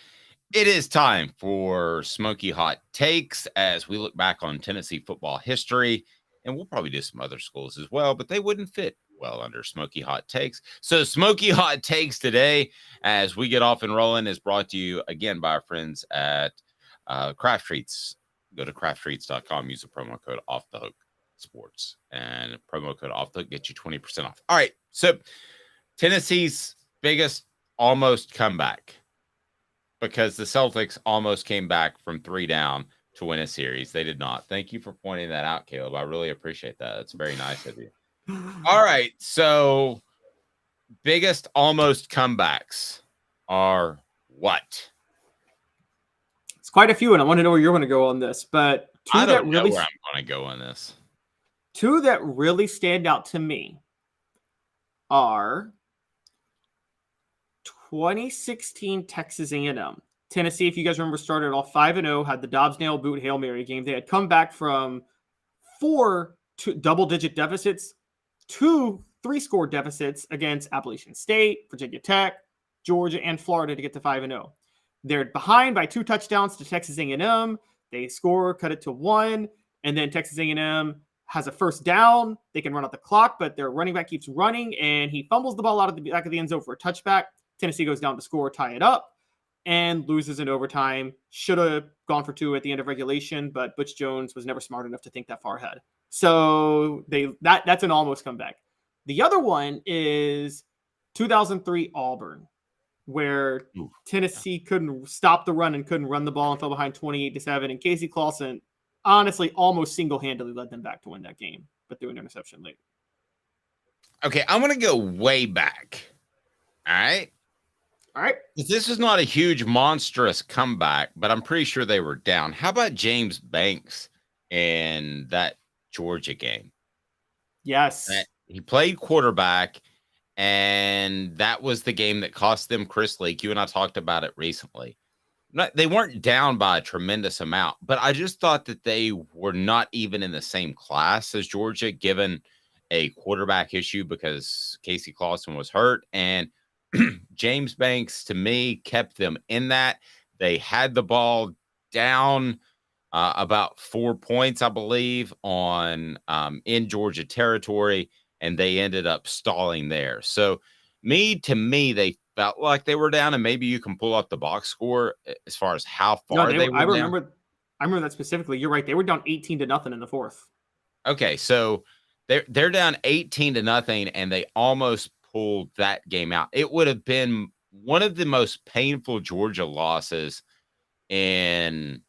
It is time for Smoky Hot Takes as we look back on Tennessee football history, and we'll probably do some other schools as well, but they wouldn't fit well under Smoky Hot Takes. So Smoky Hot Takes today, as we get off and rolling, is brought to you again by our friends at Craft Treats. Go to crafttreats.com, use the promo code Off the Hook. Sports, and promo code off the hook gets you 20% off. All right, so Tennessee's biggest almost comeback, because the Celtics almost came back from 3 down to win a series. They did not. Thank you for pointing that out, Caleb. I really appreciate that. It's very nice of you. All right, so biggest almost comebacks are what? It's quite a few, and I want to know where you're going to go on this. But I don't know where I'm going to go on this. 2 that really stand out to me are 2016 Texas A&M. Tennessee, if you guys remember, started off 5-0, had the Dobbs nail boot Hail Mary game. They had come back from 4 double-digit deficits, 2 3-score deficits against Appalachian State, Virginia Tech, Georgia, and Florida to get to 5-0. They're behind by 2 touchdowns to Texas A&M. They score, cut it to 1, and then Texas A&M has a first down. They can run out the clock, but their running back keeps running, and he fumbles the ball out of the back of the end zone for a touchback. Tennessee goes down to score, tie it up, and loses in overtime. Should have gone for 2 at the end of regulation, but Butch Jones was never smart enough to think that far ahead. So that's an almost comeback. The other one is 2003 Auburn, where Tennessee couldn't stop the run and couldn't run the ball and fell behind 28-7. And Casey Clausen honestly almost single-handedly led them back to win that game, but threw an interception late. Okay, I'm going to go way back. All right. This is not a huge, monstrous comeback, but I'm pretty sure they were down. How about James Banks in that Georgia game? Yes. He played quarterback, and that was the game that cost them Chris Leak. You and I talked about it recently. They weren't down by a tremendous amount, but I just thought that they were not even in the same class as Georgia, given a quarterback issue because Casey Clausen was hurt. And James Banks, to me, kept them in that. They had the ball down about 4 points, I believe, on in Georgia territory, and they ended up stalling there. So, to me, they felt like they were down, and maybe you can pull up the box score as far as how far they were down. I remember that specifically. You're right. They were down 18-0 in the fourth. Okay, so they're down 18-0, and they almost pulled that game out. It would have been one of the most painful Georgia losses in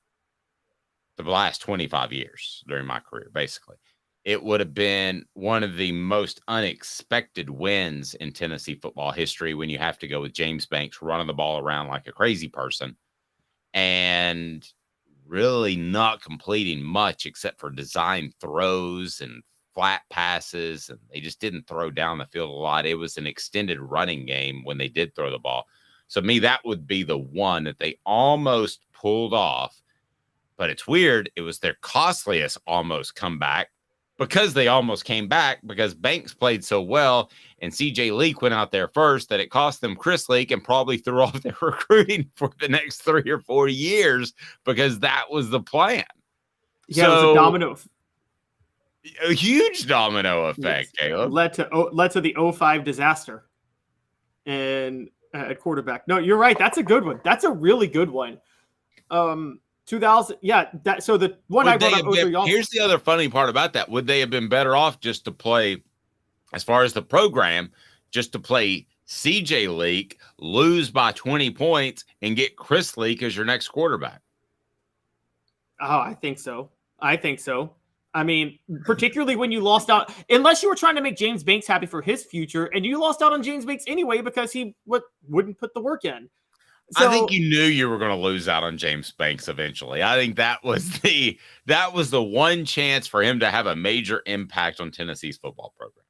the last 25 years during my career, basically. It would have been one of the most unexpected wins in Tennessee football history when you have to go with James Banks running the ball around like a crazy person and really not completing much except for design throws and flat passes, and they just didn't throw down the field a lot. It was an extended running game when they did throw the ball. So that would be the one that they almost pulled off. But it's weird. It was their costliest almost comeback because they almost came back because Banks played so well and CJ Leak went out there first that it cost them Chris Leak and probably threw off their recruiting for the next 3 or 4 years because that was the plan. Yeah, so, it was a domino. A huge domino effect, Caleb. Led to the 05 disaster and at quarterback. No, you're right. That's a good one. That's a really good one. 2000. Yeah. So the one I brought up. Here's the other funny part about that. Would they have been better off just to play, as far as the program, just to play CJ Leak, lose by 20 points, and get Chris Leak as your next quarterback? Oh, I think so. I mean, particularly when you lost out, unless you were trying to make James Banks happy for his future, and you lost out on James Banks anyway because he wouldn't put the work in. So, I think you knew you were going to lose out on James Banks eventually. I think that was the one chance for him to have a major impact on Tennessee's football program.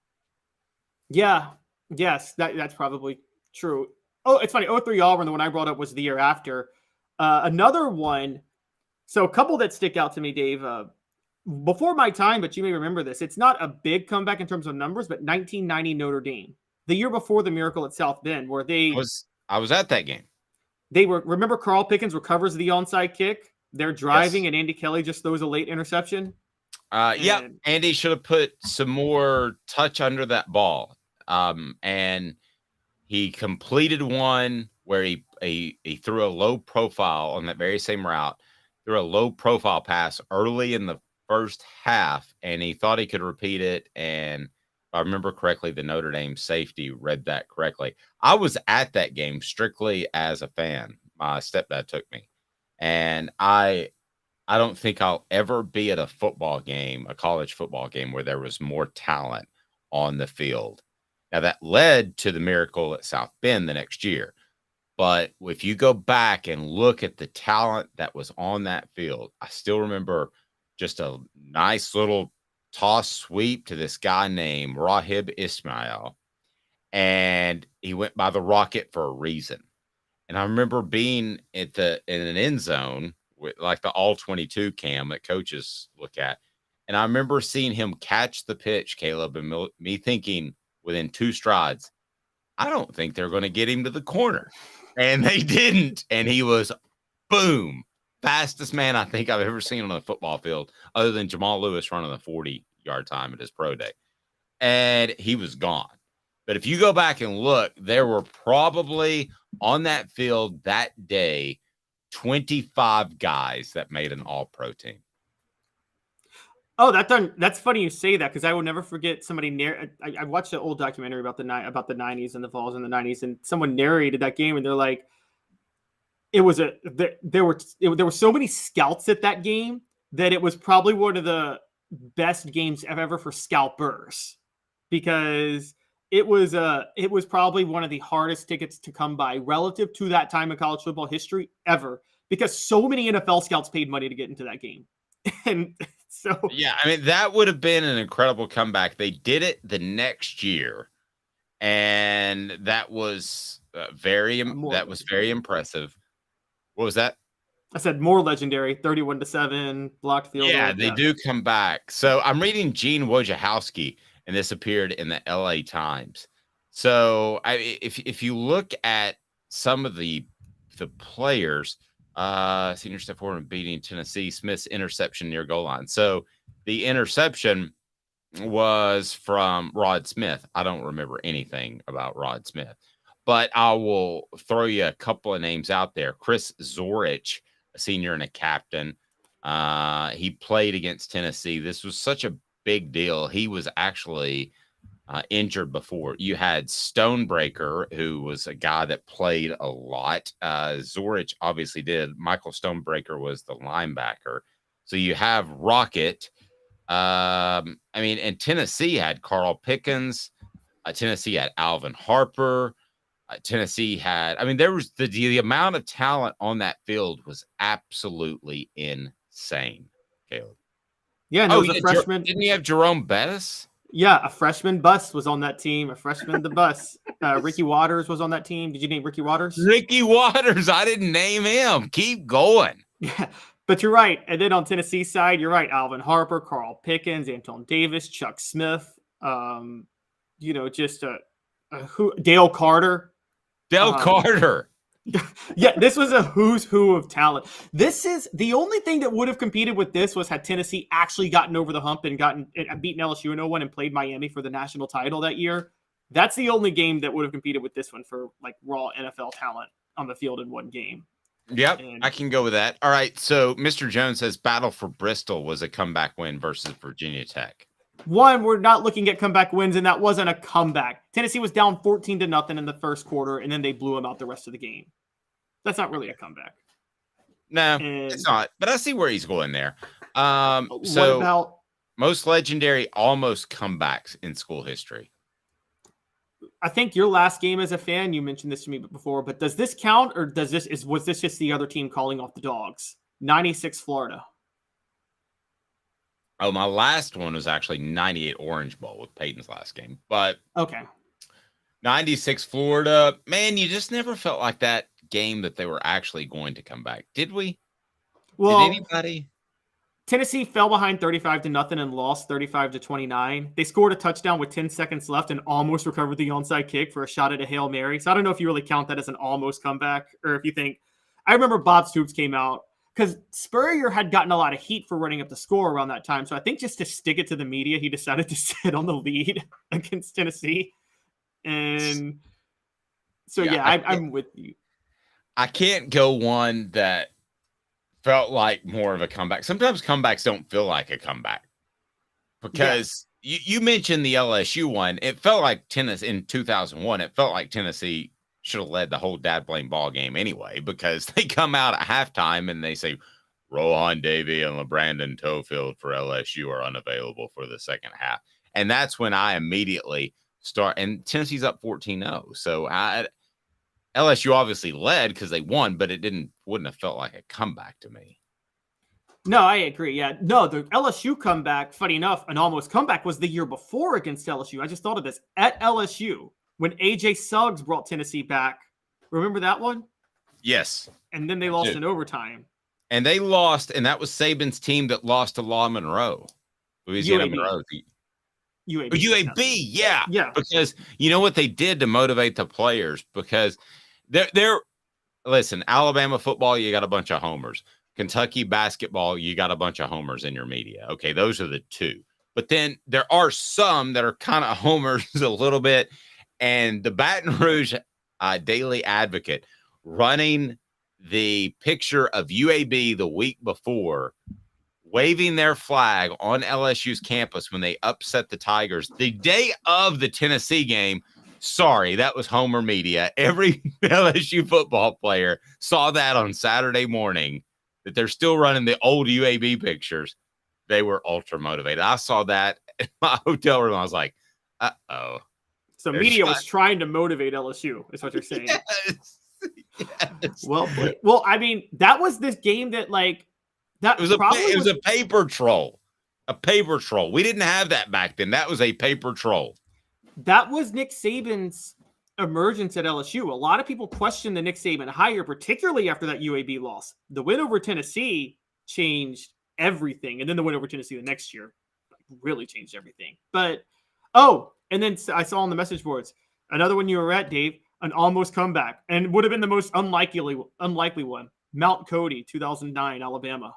Yeah, yes, that's probably true. Oh, it's funny. 03 Auburn, the one I brought up was the year after. Another one. So a couple that stick out to me, Dave. Before my time, but you may remember this. It's not a big comeback in terms of numbers, but 1990 Notre Dame, the year before the miracle at South Bend, where I was at that game. Remember Carl Pickens recovers the onside kick. They're driving, and Andy Kelly just throws a late interception. Yeah, Andy should have put some more touch under that ball. And he completed one where he threw a low profile on that very same route, threw a low profile pass early in the first half, and he thought he could repeat it. And if I remember correctly, the Notre Dame safety read that correctly. I was at that game strictly as a fan. My stepdad took me, and I don't think I'll ever be at a football game, a college football game, where there was more talent on the field. Now, that led to the miracle at South Bend the next year. But if you go back and look at the talent that was on that field, I still remember just a nice little toss sweep to this guy named Rahib Ismail. And he went by the Rocket for a reason. And I remember being in an end zone with like the all 22 cam that coaches look at. And I remember seeing him catch the pitch, Caleb, and me thinking within 2 strides, I don't think they're going to get him to the corner. And they didn't. And he was, boom, fastest man I think I've ever seen on a football field, other than Jamal Lewis running the 40-yard time at his pro day. And he was gone. But if you go back and look, there were probably on that field that day 25 guys that made an all-pro team. Oh, that's funny you say that, because I will never forget somebody I watched an old documentary about the 90s and the Vols in the 90s, and someone narrated that game, and they're like, there were so many scouts at that game that it was probably one of the best games ever for scalpers, because it was probably one of the hardest tickets to come by relative to that time in college football history ever, because so many NFL scouts paid money to get into that game. And so, yeah, I mean, that would have been an incredible comeback. They did it the next year, and that was very impressive. What was that? I said more legendary, 31-7 blocked field goal. Yeah, they do come back. So I'm reading Gene Wojciechowski, and this appeared in the LA Times. So if you look at some of the players, senior step forward and beating Tennessee, Smith's interception near goal line. So the interception was from Rod Smith. I don't remember anything about Rod Smith, but I will throw you a couple of names out there. Chris Zorich, a senior and a captain. He played against Tennessee. This was such a big deal. He was actually injured before. You had Stonebreaker, who was a guy that played a lot. Zorich obviously did. Michael Stonebreaker was the linebacker. So you have Rocket. And Tennessee had Carl Pickens. Tennessee had Alvin Harper. Tennessee had, there was the amount of talent on that field was absolutely insane, Caleb. Yeah, and there was a freshman. Didn't he have Jerome Bettis? Yeah, a freshman bus was on that team. A freshman the bus. Ricky Waters was on that team. Did you name Ricky Waters? Ricky Waters. I didn't name him. Keep going. Yeah, but you're right. And then on Tennessee side, you're right. Alvin Harper, Carl Pickens, Anton Davis, Chuck Smith. Dale Carter. Carter. Yeah, this was a who's who of talent. This is the only thing that would have competed with this was had Tennessee actually gotten over the hump and beaten LSU in 01 and played Miami for the national title that year. That's the only game that would have competed with this one for like raw NFL talent on the field in one game. Yep, I can go with that. All right, so Mr. Jones says Battle for Bristol was a comeback win versus Virginia Tech. One, we're not looking at comeback wins, and that wasn't a comeback. Tennessee was down 14-0 in the first quarter, and then they blew them out the rest of the game. That's not really a comeback. No, it's not. But I see where he's going there. What about most legendary almost comebacks in school history? I think your last game as a fan, you mentioned this to me before, but does this count, or was this just the other team calling off the dogs? 96 Florida. Oh, my last one was actually 98 Orange Bowl with Peyton's last game. But okay. 96 Florida, man, you just never felt like that game that they were actually going to come back. Did we? Well, did anybody? Tennessee fell behind 35-0 and lost 35-29. They scored a touchdown with 10 seconds left and almost recovered the onside kick for a shot at a Hail Mary. So I don't know if you really count that as an almost comeback, or if you think. I remember Bob Stoops came out because Spurrier had gotten a lot of heat for running up the score around that time. So I think just to stick it to the media, he decided to sit on the lead against Tennessee. And so, I'm with you. I can't go one that felt like more of a comeback. Sometimes comebacks don't feel like a comeback because you mentioned the LSU one. It felt like Tennessee in 2001. It felt like Tennessee should have led the whole dad blame ball game anyway, because they come out at halftime and they say Rohan Davey and LeBrandon Tofield for LSU are unavailable for the second half. And that's when I immediately start, and Tennessee's up 14-0. So LSU obviously led because they won, but wouldn't have felt like a comeback to me. No, I agree. Yeah. No, the LSU comeback, funny enough, an almost comeback was the year before against LSU. I just thought of this. At LSU, when AJ Suggs brought Tennessee back. Remember that one? Yes. And then they lost in overtime. And they lost, and that was Saban's team that lost to Law Monroe. Louisiana Monroe. UAB, yeah. Because you know what they did to motivate the players? Because they're listen, Alabama football, you got a bunch of homers. Kentucky basketball, you got a bunch of homers in your media. Okay, those are the two. But then there are some that are kind of homers a little bit. And the Baton Rouge Daily Advocate running the picture of UAB the week before, waving their flag on LSU's campus when they upset the Tigers the day of the Tennessee game. Sorry, that was Homer media. Every LSU football player saw that on Saturday morning, that they're still running the old UAB pictures. They were ultra motivated. I saw that in my hotel room. I was like, uh-oh. So media was trying to motivate LSU, is what you're saying. Yes. Well, I mean, that was this game that it was a paper troll. A paper troll. We didn't have that back then. That was a paper troll. That was Nick Saban's emergence at LSU. A lot of people questioned the Nick Saban hire, particularly after that UAB loss. The win over Tennessee changed everything. And then the win over Tennessee the next year really changed everything. But, and then I saw on the message boards, another one you were at, Dave, an almost comeback, and would have been the most unlikely one. Mount Cody, 2009, Alabama.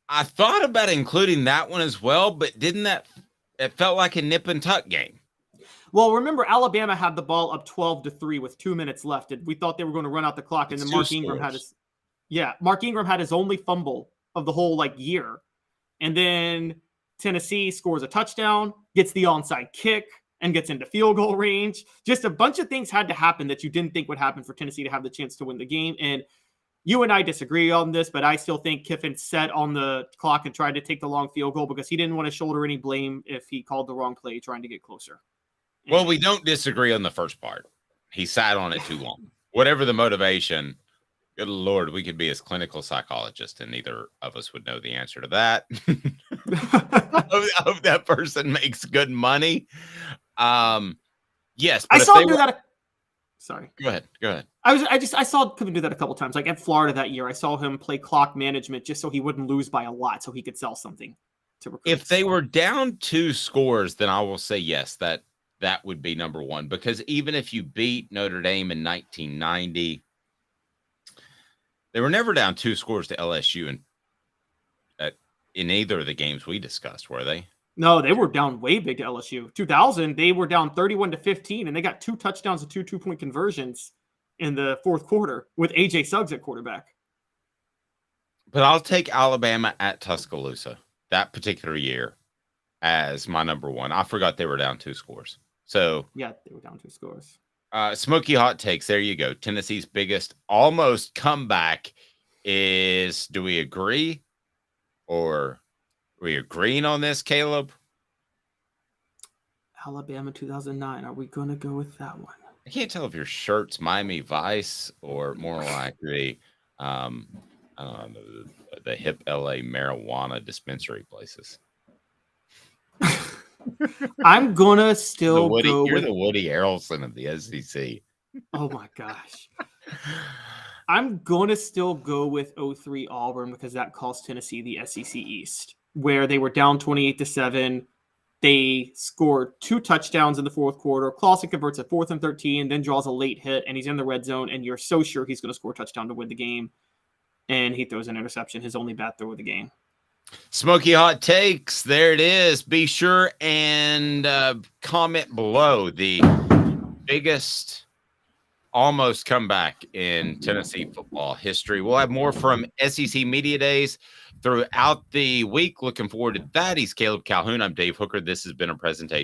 I thought about including that one as well, but it felt like a nip and tuck game. Well, remember, Alabama had the ball up 12-3 with 2 minutes left, and we thought they were going to run out the clock, and then Mark Ingram had his only fumble of the whole year. And then Tennessee scores a touchdown, gets the onside kick, and gets into field goal range. Just a bunch of things had to happen that you didn't think would happen for Tennessee to have the chance to win the game. And you and I disagree on this, but I still think Kiffin sat on the clock and tried to take the long field goal because he didn't want to shoulder any blame if he called the wrong play trying to get closer. Well, we don't disagree on the first part. He sat on it too long. Whatever the motivation, good Lord, we could be as clinical psychologists, and neither of us would know the answer to that. I hope that person makes good money. Yes, but I saw him do that. Sorry. Go ahead. I saw Pippen do that a couple times. Like at Florida that year, I saw him play clock management just so he wouldn't lose by a lot, so he could sell something to recruits. If they were down 2 scores, then I will say yes, that would be number one. Because even if you beat Notre Dame in 1990, they were never down 2 scores to LSU in either of the games we discussed, were they? No, they were down way big to LSU. 2000, they were down 31-15, and they got 2 touchdowns and 2 2-point conversions in the fourth quarter with AJ Suggs at quarterback. But I'll take Alabama at Tuscaloosa that particular year as my number one. I forgot they were down 2 scores. So yeah, they were down 2 scores. Smoky hot takes. There you go. Tennessee's biggest almost comeback is. Do we agree, or are we agreeing on this, Caleb? Alabama 2009. Are we going to go with that one? I can't tell if your shirt's Miami Vice or more likely, I don't know, the hip LA marijuana dispensary places. I'm gonna still go. You're the Woody Harrelson of the SEC. Oh my gosh. I'm gonna still go with 03 Auburn because that cost Tennessee the SEC East, where they were down 28-7. They scored 2 touchdowns in the fourth quarter. Clausen converts a 4th and 13, then draws a late hit, and he's in the red zone, and you're so sure he's going to score a touchdown to win the game. And he throws an interception, his only bad throw of the game. Smoky hot takes. There it is. Be sure and comment below the biggest almost comeback in Tennessee football history. We'll have more from SEC Media Days throughout the week. Looking forward to that. He's Caleb Calhoun. I'm Dave Hooker. This has been a presentation